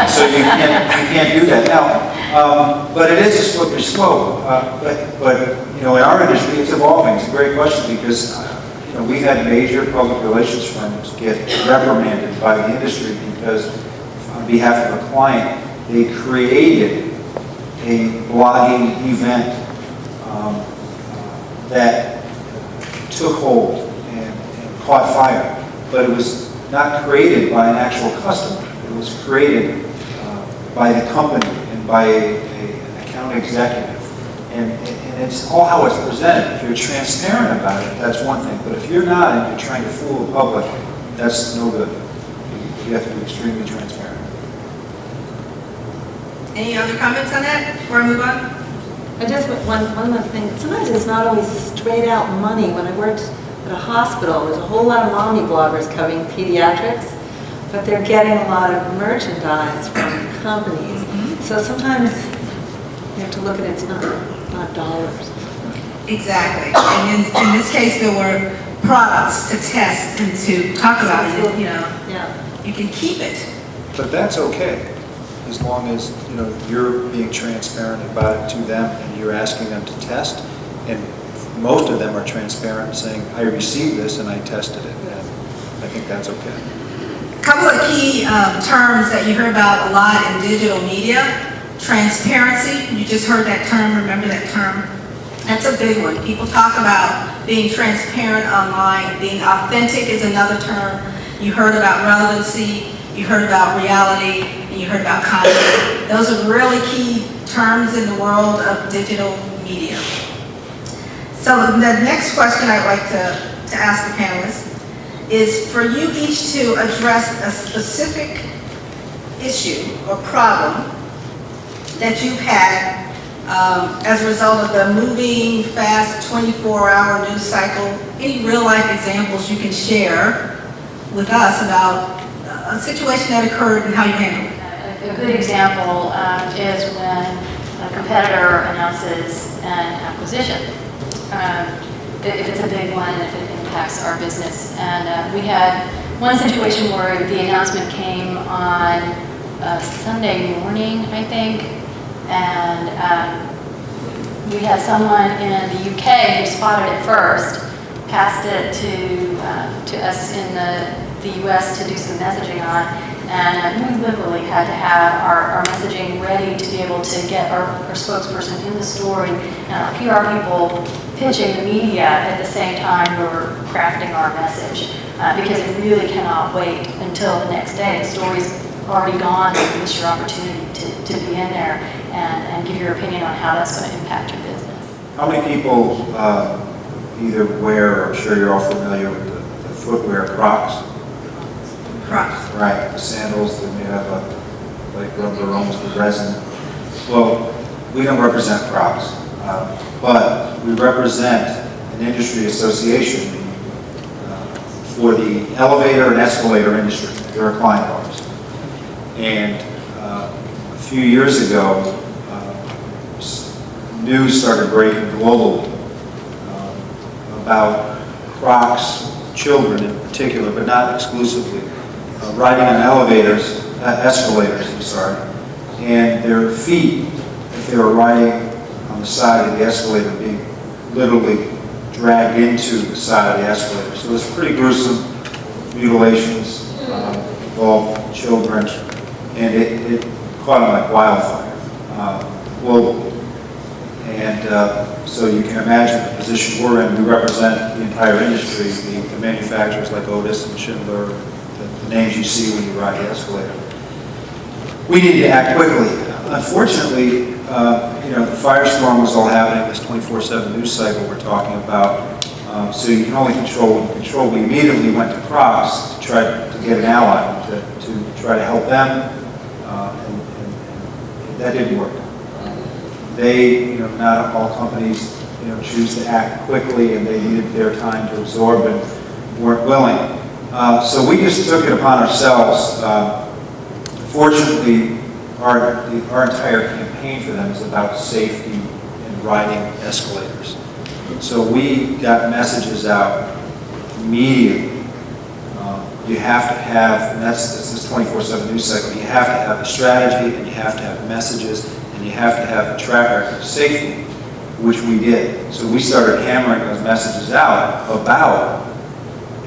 So you can't do that now. But it is a slippery slope. But in our industry, it's evolving. It's a great question because we've had major public relations firms get reprimanded by the industry because, on behalf of a client, they created a blogging event that took hold and caught fire, but it was not created by an actual customer. It was created by the company and by an account executive. And it's all how it's presented. If you're transparent about it, that's one thing. But if you're not and you're trying to fool the public, that's no good. You have to be extremely transparent. Any other comments on that before I move on? I just, one more thing, sometimes it's not always straight out money. When I worked at a hospital, there's a whole lot of mommy bloggers covering pediatrics, but they're getting a lot of merchandise from companies. So sometimes you have to look at it, it's not dollars. Exactly. And in this case, there were products to test and to talk about it, Yeah. You can keep it. But that's okay, as long as you're being transparent about it to them and you're asking them to test. And most of them are transparent, saying, I received this and I tested it. And I think that's okay. A couple of key terms that you hear about a lot in digital media. Transparency, you just heard that term, remember that term? That's a big one. People talk about being transparent online. Being authentic is another term. You heard about relevancy, you heard about reality, and you heard about content. Those are really key terms in the world of digital media. So the next question I'd like to ask the panelists is for you each to address a specific issue or problem that you've had as a result of the moving, fast, 24-hour news cycle. Any real-life examples you can share with us about a situation that occurred and how you handled it? A a good example is when a competitor announces an acquisition. If it's a big one, if it impacts our business. And we had one situation where the announcement came on Sunday morning, I think, and we had someone in the UK who spotted it first, passed it to us in the US to do some messaging on, and we literally had to have our messaging ready to be able to get our spokesperson in the story and our PR people pitching the media at the same time we were crafting our message, because it really cannot wait until the next day. The story's already gone, and you miss your opportunity to be in there and give your opinion on how that's going to impact your business. How many people either wear, I'm sure you're all familiar with the footwear Crocs? Crocs. Right, the sandals that may have like rubber, almost a resin. Well, we don't represent Crocs, but we represent an industry association for the elevator and escalator industry. They're a client of ours. And a few years ago, news started breaking globally about Crocs, children in particular, but not exclusively, riding on escalators, and their feet, if they were riding on the side of the escalator, being literally dragged into the side of the escalator. So it was pretty gruesome. Mutilations involved children, and it caught on like wildfire globally. And so you can imagine the position we're in. We represent the entire industry, the manufacturers like Otis and Schindler, the names you see when you ride the escalator. We needed to act quickly. Unfortunately, the firestorm was all happening, this 24/7 news cycle we're talking about. So you can only control what you control. We immediately went to Crocs to try to get an ally, to try to help them, and that didn't work. They, not all companies, choose to act quickly, and they needed their time to absorb and weren't willing. So we just took it upon ourselves. Fortunately, our entire campaign for them is about safety and riding escalators. So we got messages out immediately. You have to have, and that's this 24/7 news cycle, you have to have a strategy, and you have to have messages, and you have to have a track record of safety, which we did. So we started hammering those messages out about,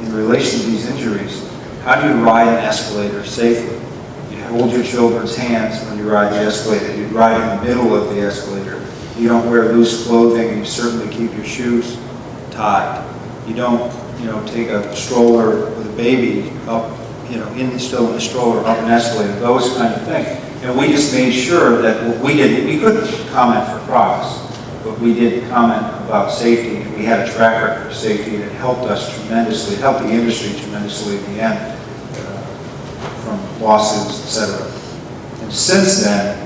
in relation to these injuries, how do you ride an escalator safely? You hold your children's hands when you ride the escalator. You ride in the middle of the escalator. You don't wear loose clothing, and you certainly keep your shoes tied. You don't, take a stroller with a baby up, still in the stroller up an escalator, those kind of things. And we just made sure that what we did, we couldn't comment for Crocs, but we did comment about safety, and we had a track record of safety, and it helped us tremendously, it helped the industry tremendously in the end, from lawsuits, etc. And since then,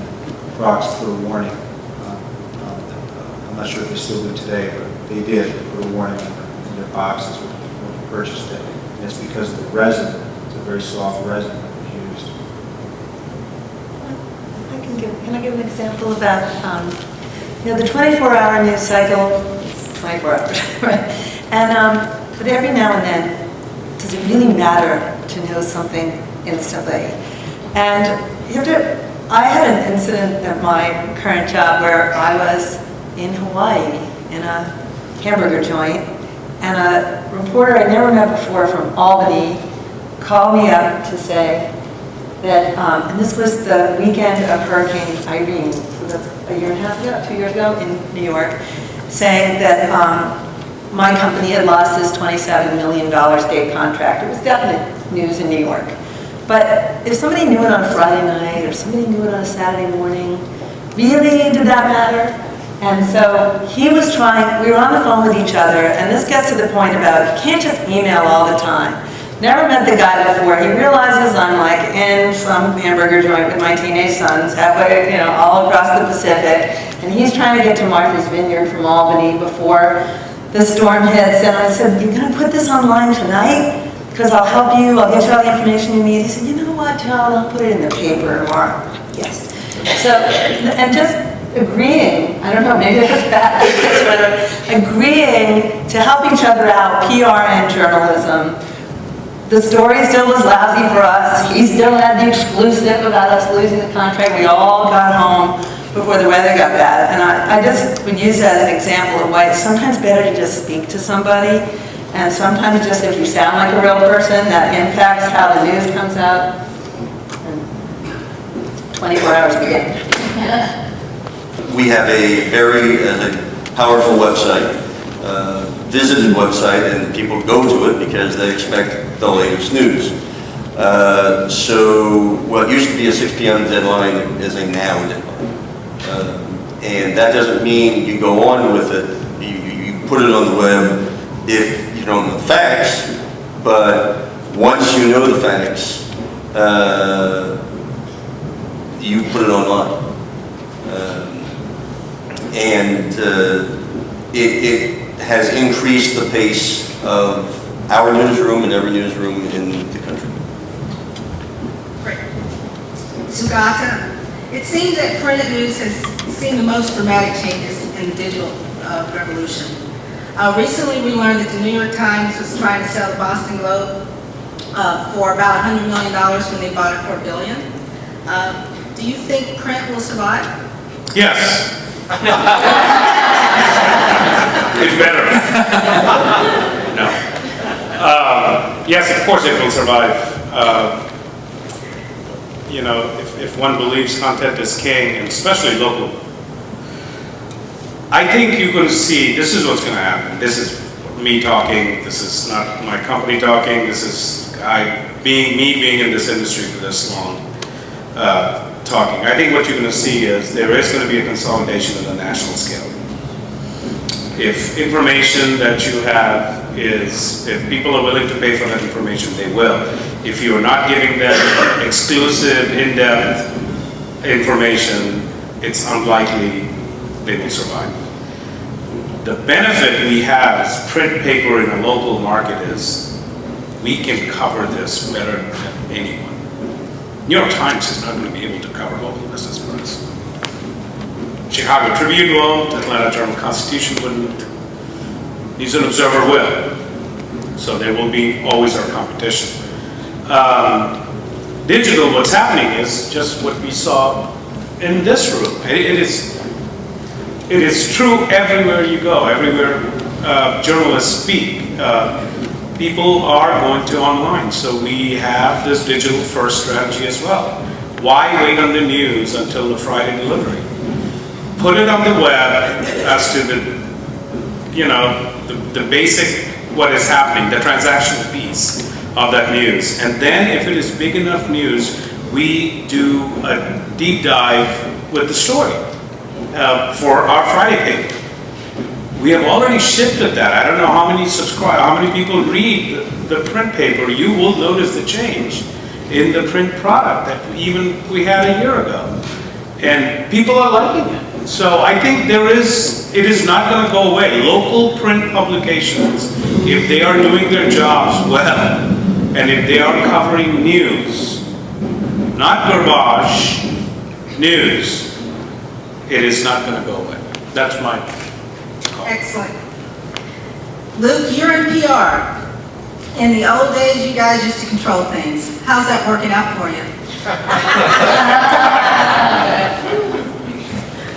Crocs put a warning. I'm not sure if they still do today, but they did put a warning in their boxes when you purchased it. And it's because of the resin. It's a very soft resin that was used. Can I give an example about, the 24-hour news cycle, it's 24 hours, right? And, but every now and then, does it really matter to know something instantly? And I had an incident at my current job where I was in Hawaii in a hamburger joint, and a reporter I'd never met before from Albany called me up to say that, and this was the weekend of Hurricane Irene, so that's a year and a half ago, 2 years ago in New York, saying that my company had lost this $27 million state contract. It was definite news in New York. But if somebody knew it on a Friday night, or somebody knew it on a Saturday morning, really, did that matter? And so he was trying, we were on the phone with each other, and this gets to the point about you can't just email all the time. Never met the guy before. He realizes I'm like in some hamburger joint with my teenage sons, halfway, all across the Pacific, and he's trying to get to Martha's Vineyard from Albany before the storm hits. And I said, "You're going to put this online tonight? Because I'll help you. I'll get you all the information you need." He said, "You know what, John? I'll put it in the paper tomorrow." Yes. So, and just agreeing, I don't know, maybe it was bad, agreeing to help each other out, PR and journalism. The story still was lousy for us. He still had the exclusive about us losing the contract. We all got home before the weather got bad. And I just would use that as an example of why it's sometimes better to just speak to somebody. And sometimes just if you sound like a real person, that impacts how the news comes out. And 24 hours begin. We have a very powerful website, visited website, and people go to it because they expect the latest news. So what used to be a 6 p.m. deadline is a now deadline. And that doesn't mean you go on with it. You put it on the web if you don't know the facts, but once you know the facts, you put it online. It has increased the pace of our newsroom and every newsroom in the country. Great. Sugata, it seems that print news has seen the most dramatic changes in the digital revolution. Recently, we learned that the New York Times was trying to sell the Boston Globe for about $100 million when they bought it for $1 billion. Do you think print will survive? Yes. It's better. No. Yes, of course it will survive. You know, if one believes content is king, and especially local, I think you're going to see, this is what's going to happen. This is me talking, this is not my company talking, this is me being in this industry for this long. Talking. I think what you're going to see is there is going to be a consolidation at a national scale. If information that you have is, if people are willing to pay for that information, they will. If you're not giving them exclusive, in-depth information, it's unlikely they will survive. The benefit we have as print paper in a local market is we can cover this better than anyone. New York Times is not going to be able to cover local business for us. Chicago Tribune won't, Atlanta Journal-Constitution wouldn't, News and Observer will. So they will be always our competition. Digital, what's happening is just what we saw in this room. It is true everywhere you go, everywhere journalists speak. People are going to online, so we have this digital first strategy as well. Why wait on the news until the Friday delivery? Put it on the web as to the, you know, the basic, what is happening, the transactional piece of that news. And then if it is big enough news, we do a deep dive with the story for our Friday paper. We have already shifted that. I don't know how many people read the print paper. You will notice the change in the print product that even we had a year ago. And people are liking it. So I think it is not going to go away. Local print publications, if they are doing their jobs well, and if they are covering news, not garbage, news, it is not going to go away. That's my call. Excellent. Luke, you're in PR. In the old days, you guys used to control things. How's that working out for you?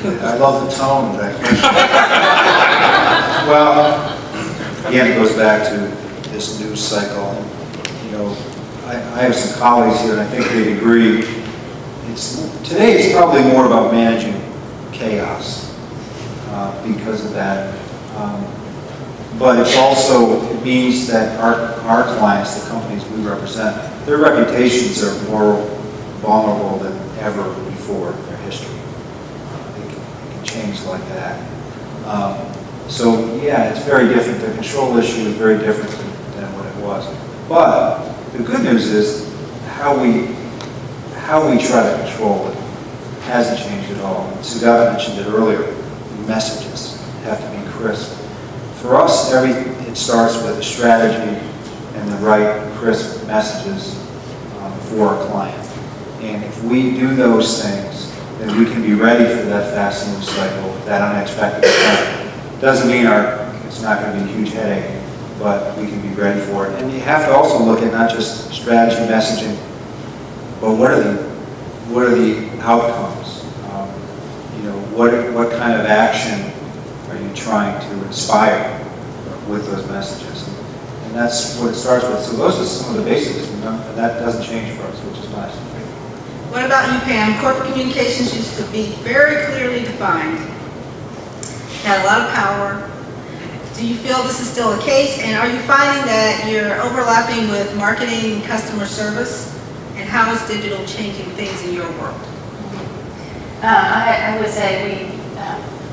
I love the tone of that question. Well, again, it goes back to this news cycle. You know, I have some colleagues here, and I think they'd agree. Today, it's probably more about managing chaos because of that. But it's also, it means that our clients, the companies we represent, their reputations are more vulnerable than ever before in their history. It can change like that. So yeah, it's very different. The control issue is very different than what it was. But the good news is how we try to control it hasn't changed at all. Sugata mentioned it earlier. Messages have to be crisp. For us, it starts with a strategy and the right crisp messages for our client. And if we do those things, then we can be ready for that fast news cycle, that unexpected event. Doesn't mean it's not going to be a huge headache, but we can be ready for it. And you have to also look at not just strategy, messaging, but what are the outcomes? What kind of action are you trying to inspire with those messages? And that's what it starts with. So those are some of the basics, and that doesn't change for us, which is nice. What about you, Pam? Corporate communications used to be very clearly defined. Had a lot of power. Do you feel this is still the case? And are you finding that you're overlapping with marketing and customer service? And how is digital changing things in your world? I would say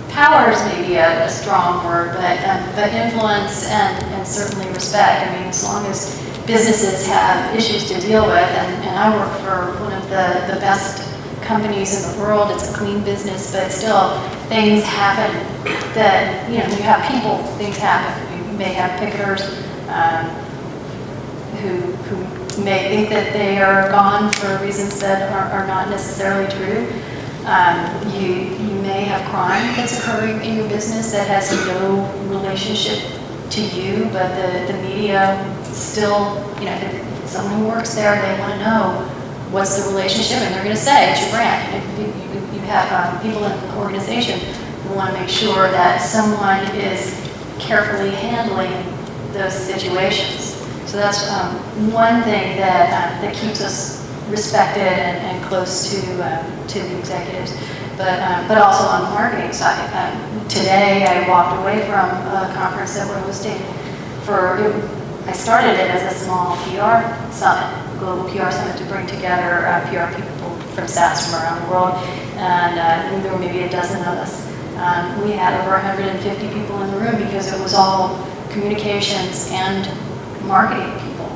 power is maybe a strong word, but influence and certainly respect. I mean, as long as businesses have issues to deal with, and I work for one of the best companies in the world. It's a clean business, but still things happen that, you have people, things happen. You may have picketers who may think that they are gone for reasons that are not necessarily true. You may have crime that's occurring in your business that has no relationship to you, but the media still, if someone who works there, they want to know what's the relationship, and they're going to say it's your brand. You have people in the organization who want to make sure that someone is carefully handling those situations. So that's one thing that keeps us respected and close to the executives, but also on the marketing side. Today I walked away from a conference that we're hosting I started it as a small PR summit, global PR summit, to bring together PR people from SaaS from around the world, and there were maybe a dozen of us. We had over 150 people in the room because it was all communications and marketing people.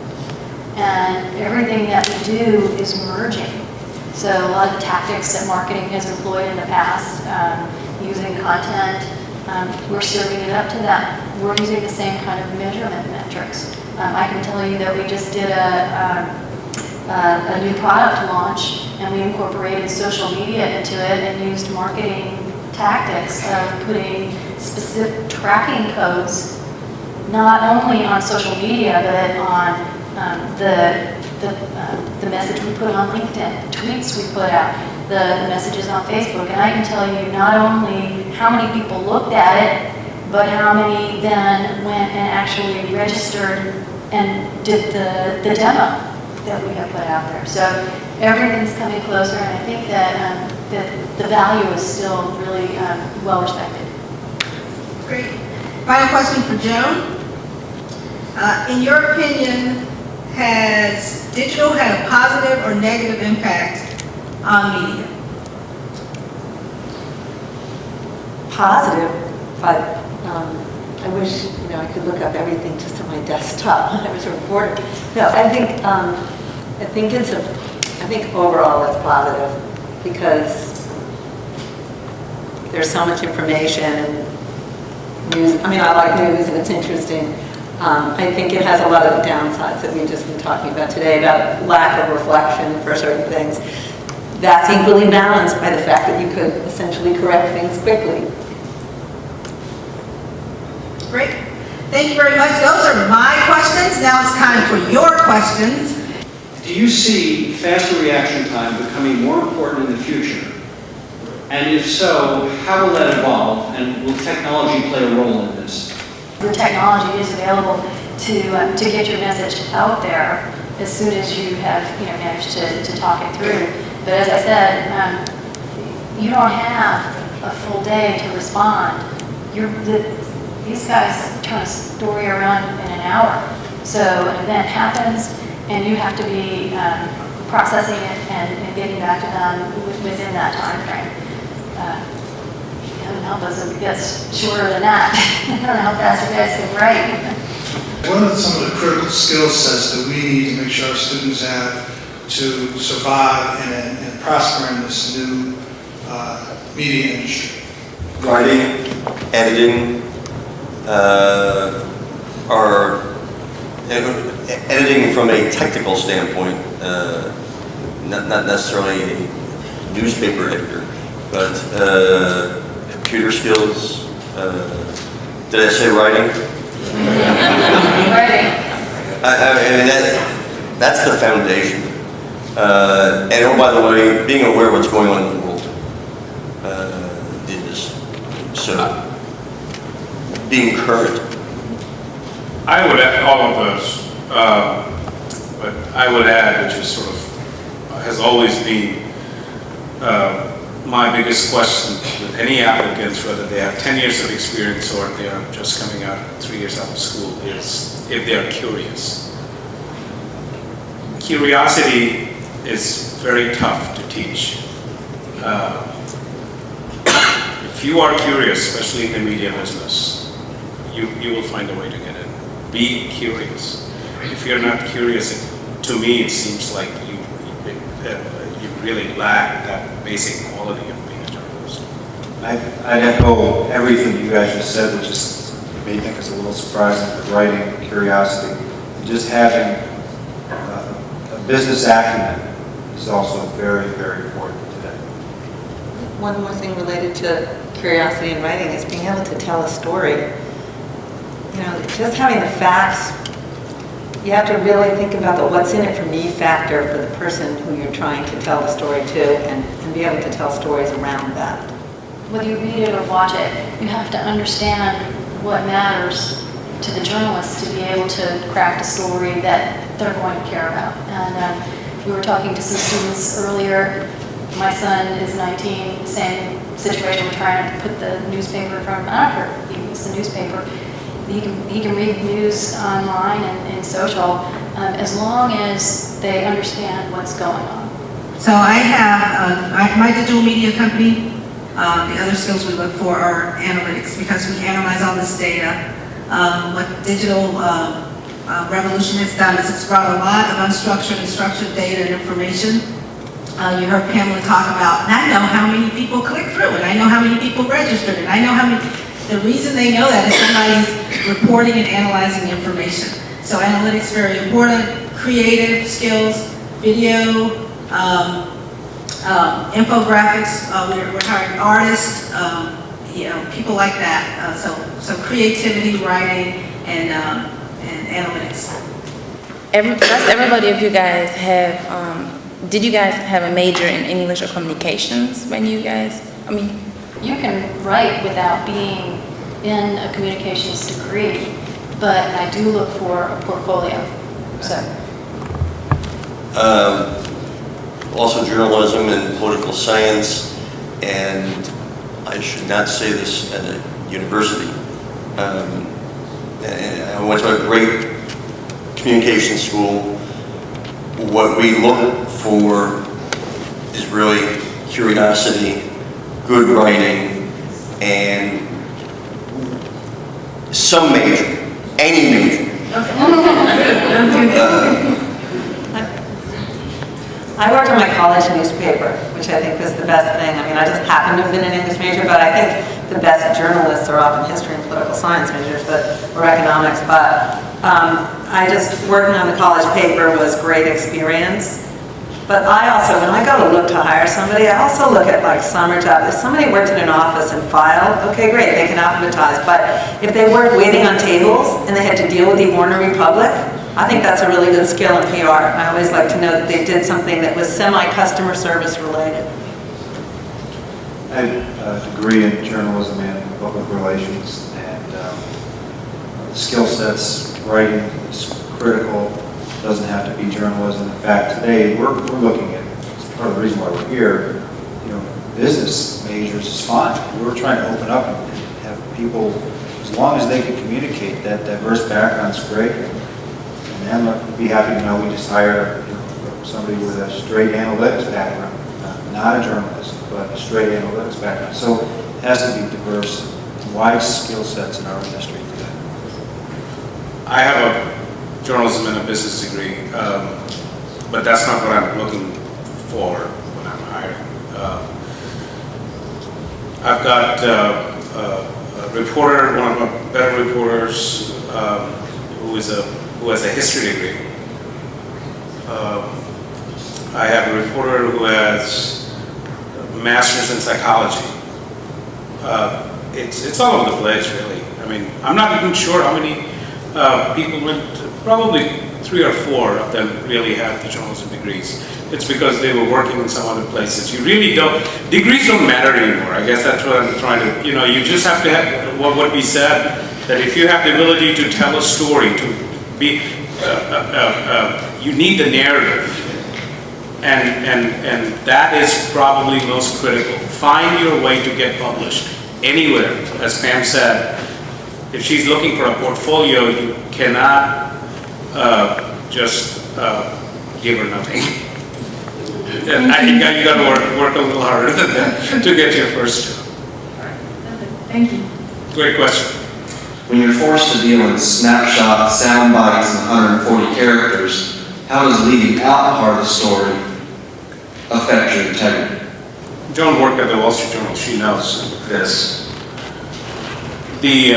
And everything that we do is merging. So a lot of the tactics that marketing has employed in the past, using content, we're serving it up to them. We're using the same kind of measurement metrics. I can tell you that we just did a new product launch, and we incorporated social media into it and used marketing tactics of putting specific tracking codes, not only on social media, but on the message we put on LinkedIn, the tweets we put out, the messages on Facebook. And I can tell you not only how many people looked at it, but how many then went and actually registered and did the demo that we have put out there. So everything's coming closer, and I think that the value is still really well respected. Great. Final question for Joan. In your opinion, has digital had a positive or negative impact on media? Positive, but I wish I could look up everything just on my desktop when I was a reporter. No, I think overall it's positive because there's so much information and news. I mean, I like news and it's interesting. I think it has a lot of downsides that we've just been talking about today, about lack of reflection for certain things. That's equally balanced by the fact that you could essentially correct things quickly. Great. Thank you very much. Those are my questions. Now it's time for your questions. Do you see faster reaction time becoming more important in the future? And if so, how will that evolve? And will technology play a role in this? The technology is available to get your message out there as soon as you have managed to talk it through. But as I said, you don't have a full day to respond. These guys turn a story around in an hour. So an event happens, and you have to be processing it and getting back to them within that time frame. Heaven help us if it gets shorter than that. I don't know how fast you guys can write. What are some of the critical skill sets that we need to make sure our students have to survive and prosper in this new media industry? Writing, editing, editing from a technical standpoint, not necessarily a newspaper editor, but computer skills. Did I say writing? Writing. I mean, that's the foundation. And oh, by the way, being aware of what's going on in the world is so being current. I would add all of those, but I would add, which is sort of, has always been my biggest question with any applicants, whether they have 10 years of experience or they are just coming out 3 years out of school, is if they are curious. Curiosity is very tough to teach. If you are curious, especially in the media business, you will find a way to get in. Be curious. If you're not curious, to me it seems like you really lack that basic quality of being a journalist. I'd echo everything you guys just said, which is, you may think is a little surprising, but writing, curiosity, just having a business acumen is also very, very important today. One more thing related to curiosity in writing is being able to tell a story. You know, just having the facts, you have to really think about the what's in it for me factor for the person who you're trying to tell the story to, and be able to tell stories around that. Whether you read it or watch it, you have to understand what matters to the journalists to be able to craft a story that they're going to care about. And we were talking to some students earlier. My son is 19, same situation. We're trying to put the newspaper from, I don't care, he reads the newspaper. He can read news online and social as long as they understand what's going on. So I have my digital media company. The other skills we look for are analytics, because we analyze all this data. What digital revolution has done is it's brought a lot of unstructured and structured data and information. You heard Pamela talk about, and I know how many people click through it. I know how many people registered it. I know how many. The reason they know that is somebody's reporting and analyzing information. So analytics is very important. Creative skills, video, infographics. We're hiring artists, people like that. So creativity, writing, and analytics. Everybody of you guys have. Did you guys have a major in English or communications when you guys? You can write without being in a communications degree, but I do look for a portfolio. So. Also journalism and political science, and I should not say this at a university. And I went to a great communication school. What we look for is really curiosity, good writing, and some major, any major. I worked in my college newspaper, which I think was the best thing. I mean, I just happened to have been an English major, but I think the best journalists are often history and political science majors, or economics. But I just, working on the college paper was great experience. But I also, when I go to look to hire somebody, I also look at like summer jobs. If somebody worked in an office and filed, okay, great, they can alphabetize. But if they worked waiting on tables and they had to deal with the ornery public, I think that's a really good skill in PR. I always like to know that they did something that was semi-customer service related. I have a degree in journalism and public relations, and skill sets, writing is critical. Doesn't have to be journalism. In fact, today we're looking at, it's part of the reason why we're here, business majors is fine. We're trying to open up and have people, as long as they can communicate, that diverse background's great. And I'd be happy to know we just hired somebody with a straight analytics background, not a journalist, but a straight analytics background. So it has to be diverse, wide skill sets in our industry today. I have a journalism and a business degree, but that's not what I'm looking for when I'm hiring. I've got a reporter, one of my better reporters, who has a history degree. I have a reporter who has a master's in psychology. It's all over the place, really. I mean, I'm not even sure how many people went, probably 3 or 4 of them really have the journalism degrees. It's because they were working in some other places. You really don't, degrees don't matter anymore. I guess that's what I'm trying to, you just have to have what we said, that if you have the ability to tell a story, to be, you need the narrative. And that is probably most critical. Find your way to get published anywhere. As Pam said, if she's looking for a portfolio, you cannot just give her nothing. And I think you got to work a little harder than that to get your first job. Thank you. Great question. When you're forced to deal with snapshots, sound bites, and 140 characters, how does leaving out part of the story affect your integrity? Joan worked at the Wall Street Journal. She knows this. The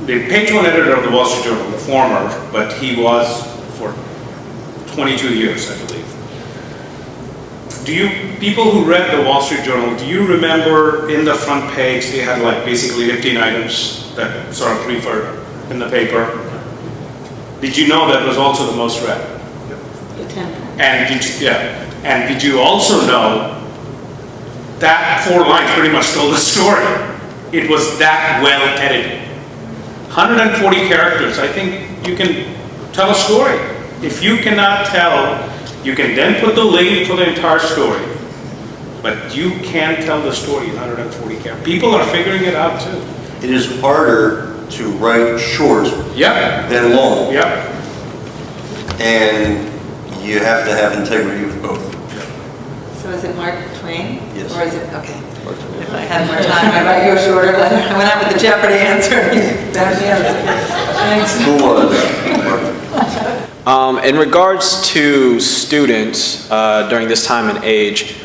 page 1 editor of the Wall Street Journal, the former, but he was for 22 years, I believe. People who read the Wall Street Journal, do you remember in the front page they had like basically 15 items that sort of referred in the paper? Did you know that was also the most read? And did you also know that 4 lines pretty much told the story? It was that well edited. 140 characters, I think you can tell a story. If you cannot tell, you can then put the link for the entire story. But you can't tell the story in 140 characters. People are figuring it out too. It is harder to write short than long. And you have to have integrity with both. So is it Mark Twain? Yes. Or is it, okay. If I had more time, I'd write you a shorter letter. I went out with the Jeopardy answer. Thanks. Who was? In regards to students during this time and age,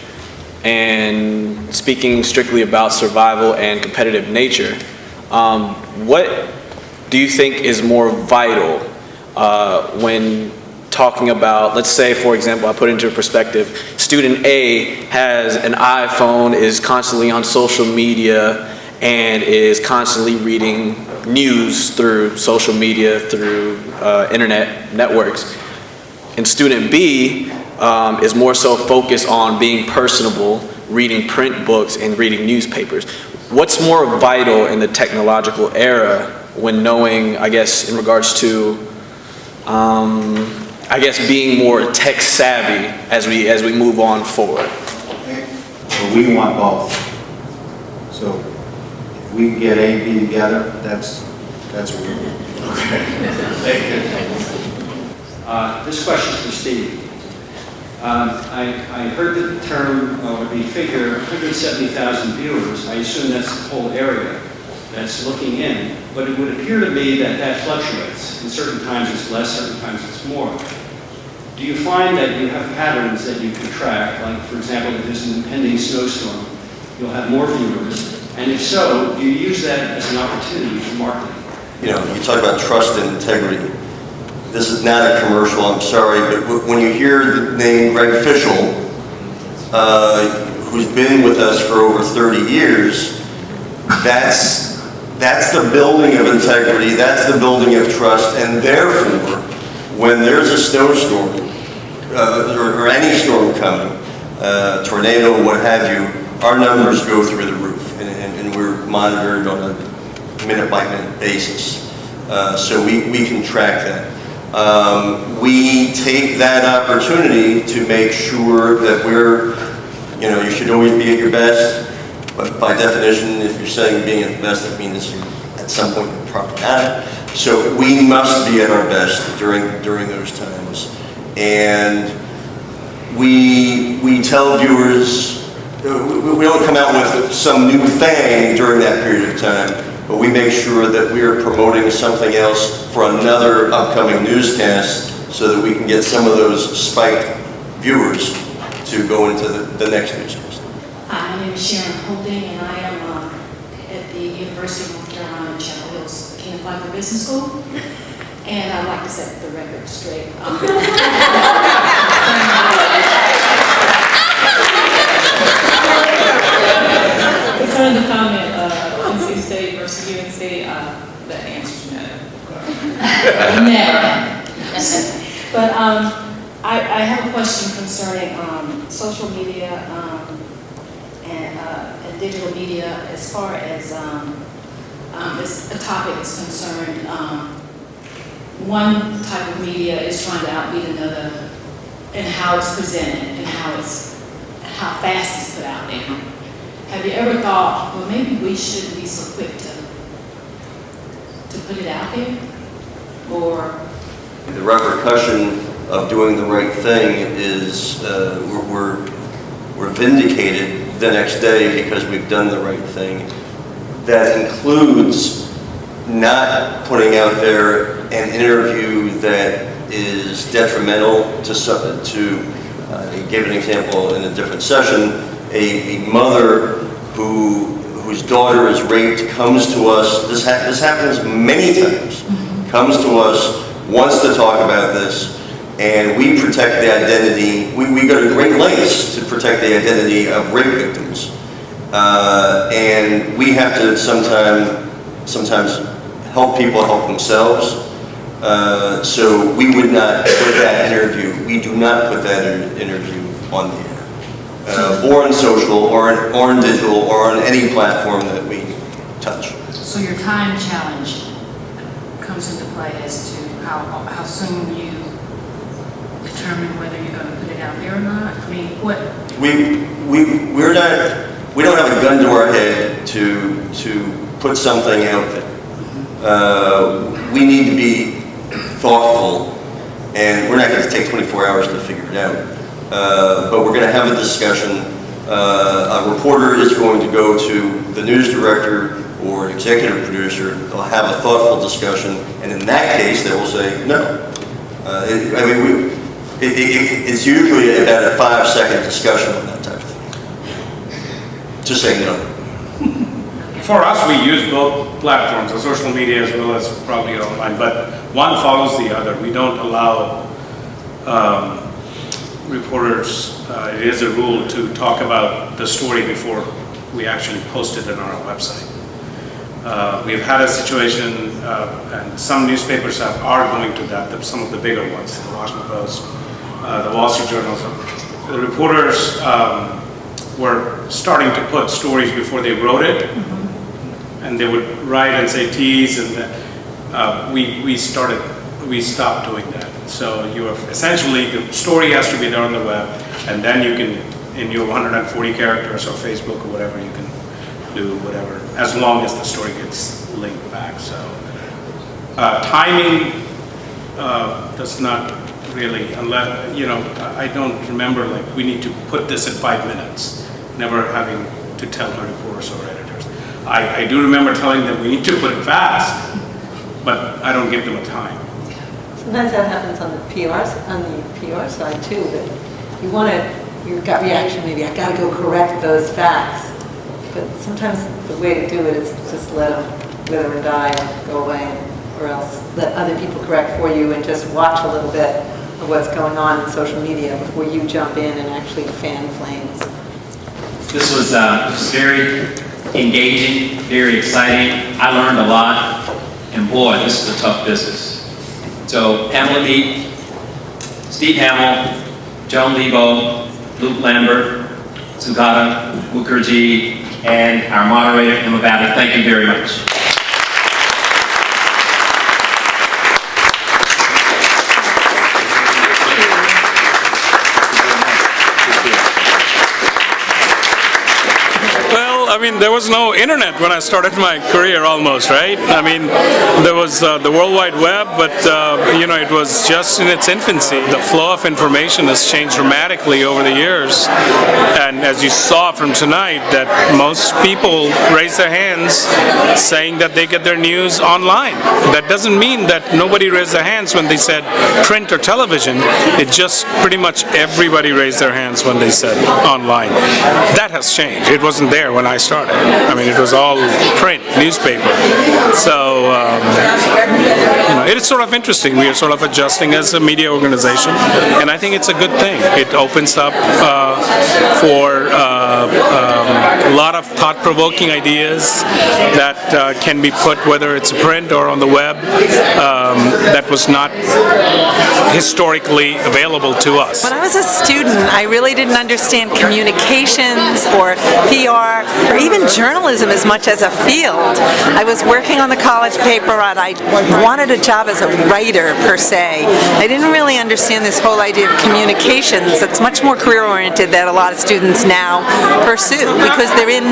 and speaking strictly about survival and competitive nature, what do you think is more vital when talking about, let's say, for example, I put it into perspective, student A has an iPhone, is constantly on social media, and is constantly reading news through social media, through internet networks. And student B is more so focused on being personable, reading print books, and reading newspapers. What's more vital in the technological era when knowing, I guess, in regards to I guess being more tech savvy as we move on forward? Well, we want both. So if we can get A and B together, that's what we want. Okay. Thank you. This question is for Steve. I heard the term, or the figure, 170,000 viewers. I assume that's the whole area that's looking in, but it would appear to me that that fluctuates. In certain times it's less, certain times it's more. Do you find that you have patterns that you can track, like for example, if there's an impending snowstorm, you'll have more viewers, and if so, do you use that as an opportunity for marketing? You talk about trust and integrity. This is not a commercial, I'm sorry, but when you hear the name Greg Fischel, who's been with us for over 30 years, that's the building of integrity, that's the building of trust, and therefore, when there's a snowstorm, or any storm coming, tornado, what have you, our numbers go through the roof, and we're monitored on a minute-by-minute basis. So we can track that. We take that opportunity to make sure that you should always be at your best, but by definition, if you're saying being at the best, that means at some point you're probably not. So we must be at our best during those times. And we tell viewers, we don't come out with some new thing during that period of time, but we make sure that we are promoting something else for another upcoming newscast so that we can get some of those spiked viewers to go into the next newscast. My name is Sharon Holding, and I am at the University of North Carolina, Chapel Hill's King Fifer Business School. And I'd like to set the record straight. Never. But I have a question concerning social media and digital media as far as this topic is concerned. One type of media is trying to outbeat another in how it's presented and how fast it's put out there. Have you ever thought, well, maybe we shouldn't be so quick to put it out there? Or The repercussion of doing the right thing is we're vindicated the next day because we've done the right thing. That includes not putting out there an interview that is detrimental to I gave an example in a different session, a mother whose daughter is raped comes to us, this happens many times, comes to us, wants to talk about this, and we protect the identity, we go to great lengths to protect the identity of rape victims. And we have to sometimes help people help themselves. So we would not put that interview, we do not put that interview on the air. Or in social, or in digital, or on any platform that we touch. so your time challenge comes into play as to how soon you determine whether you're going to put it out there or not? I mean, what? We don't have a gun to our head to put something out there. We need to be thoughtful, and we're not going to take 24 hours to figure it out. But we're going to have a discussion. A reporter is going to go to the news director or an executive producer. They'll have a thoughtful discussion, and in that case, they will say no. It's usually about a 5-second discussion on that type of thing. To say no. For us, we use both platforms, social media as well as probably online, but one follows the other. We don't allow reporters, it is a rule to talk about the story before we actually post it on our website. We've had a situation, and some newspapers are going to that, some of the bigger ones, the Washington Post, the Wall Street Journal. The reporters were starting to put stories before they wrote it, and they would write and say tease, and we stopped doing that. So you have essentially, the story has to be there on the web, and then you can, in your 140 characters or Facebook or whatever, you can do whatever, as long as the story gets linked back. So timing does not really, unless, I don't remember, like, we need to put this in 5 minutes, never having to tell my reporters or editors. I do remember telling them we need to put it fast, but I don't give them a time. Sometimes that happens on the PR side too, that your gut reaction, maybe I gotta go correct those facts. But sometimes the way to do it is just let them wither and die and go away, or else let other people correct for you and just watch a little bit of what's going on in social media before you jump in and actually fan flames. This was very engaging, very exciting. I learned a lot, and boy, this is a tough business. So Pamela Mead, Steve Hamill, Joan Lebo, Luke Lambert, Sugata Mukherjee, and our moderator, Emma Babbitt, thank you very much. I mean, there was no internet when I started my career almost, right? I mean, there was the World Wide Web, but, it was just in its infancy. The flow of information has changed dramatically over the years. And as you saw from tonight, that most people raise their hands saying that they get their news online. That doesn't mean that nobody raised their hands when they said print or television. It just pretty much everybody raised their hands when they said online. That has changed. It wasn't there when I started. I mean, it was all print, newspaper. So, it is sort of interesting. We are sort of adjusting as a media organization, and I think it's a good thing. It opens up for a lot of thought-provoking ideas that can be put, whether it's print or on the web, that was not historically available to us. When I was a student, I really didn't understand communications or PR or even journalism as much as a field. I was working on the college paper and I wanted a job as a writer per se. I didn't really understand this whole idea of communications. It's much more career-oriented that a lot of students now pursue because they're in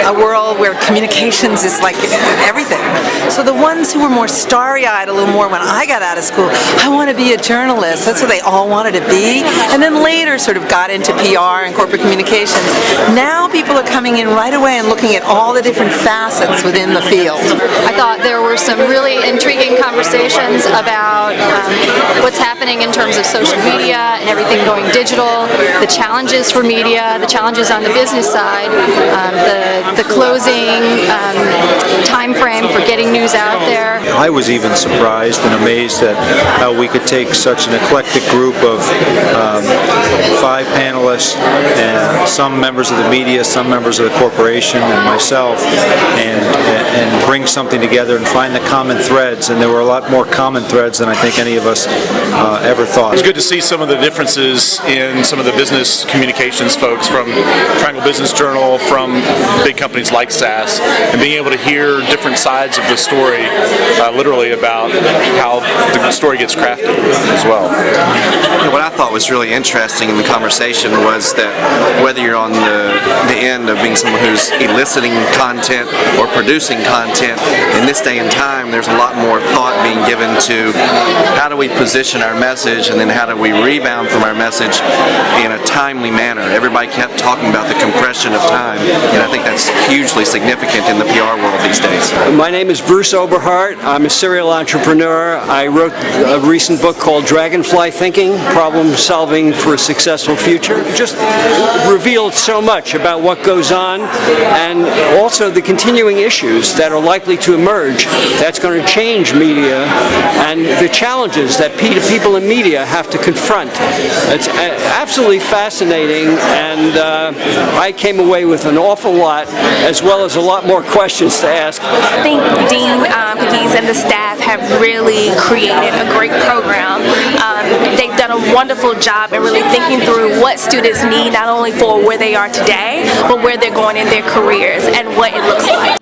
a world where communications is like everything. So the ones who were more starry-eyed a little more when I got out of school, I want to be a journalist. That's what they all wanted to be. And then later sort of got into PR and corporate communications. Now people are coming in right away and looking at all the different facets within the field. I thought there were some really intriguing conversations about what's happening in terms of social media and everything going digital, the challenges for media, the challenges on the business side, the closing time frame for getting news out there. I was even surprised and amazed at how we could take such an eclectic group of 5 panelists, and some members of the media, some members of the corporation, and myself, and bring something together and find the common threads. And there were a lot more common threads than I think any of us ever thought. It's good to see some of the differences in some of the business communications folks from Triangle Business Journal, from big companies like SAS, and being able to hear different sides of the story, literally about how the story gets crafted as well. You know, what I thought was really interesting in the conversation was that whether you're on the end of being someone who's eliciting content or producing content, in this day and time there's a lot more thought being given to how do we position our message and then how do we rebound from our message in a timely manner. Everybody kept talking about the compression of time, and I think that's hugely significant in the PR world these days. My name is Bruce Oberhart. I'm a serial entrepreneur. I wrote a recent book called Dragonfly Thinking, Problem Solving for a Successful Future. It just revealed so much about what goes on and also the continuing issues that are likely to emerge that's going to change media and the challenges that people in media have to confront. It's absolutely fascinating, and I came away with an awful lot as well as a lot more questions to ask. I think Dean Pegues and the staff have really created a great program. They've done a wonderful job in really thinking through what students need, not only for where they are today, but where they're going in their careers and what it looks like.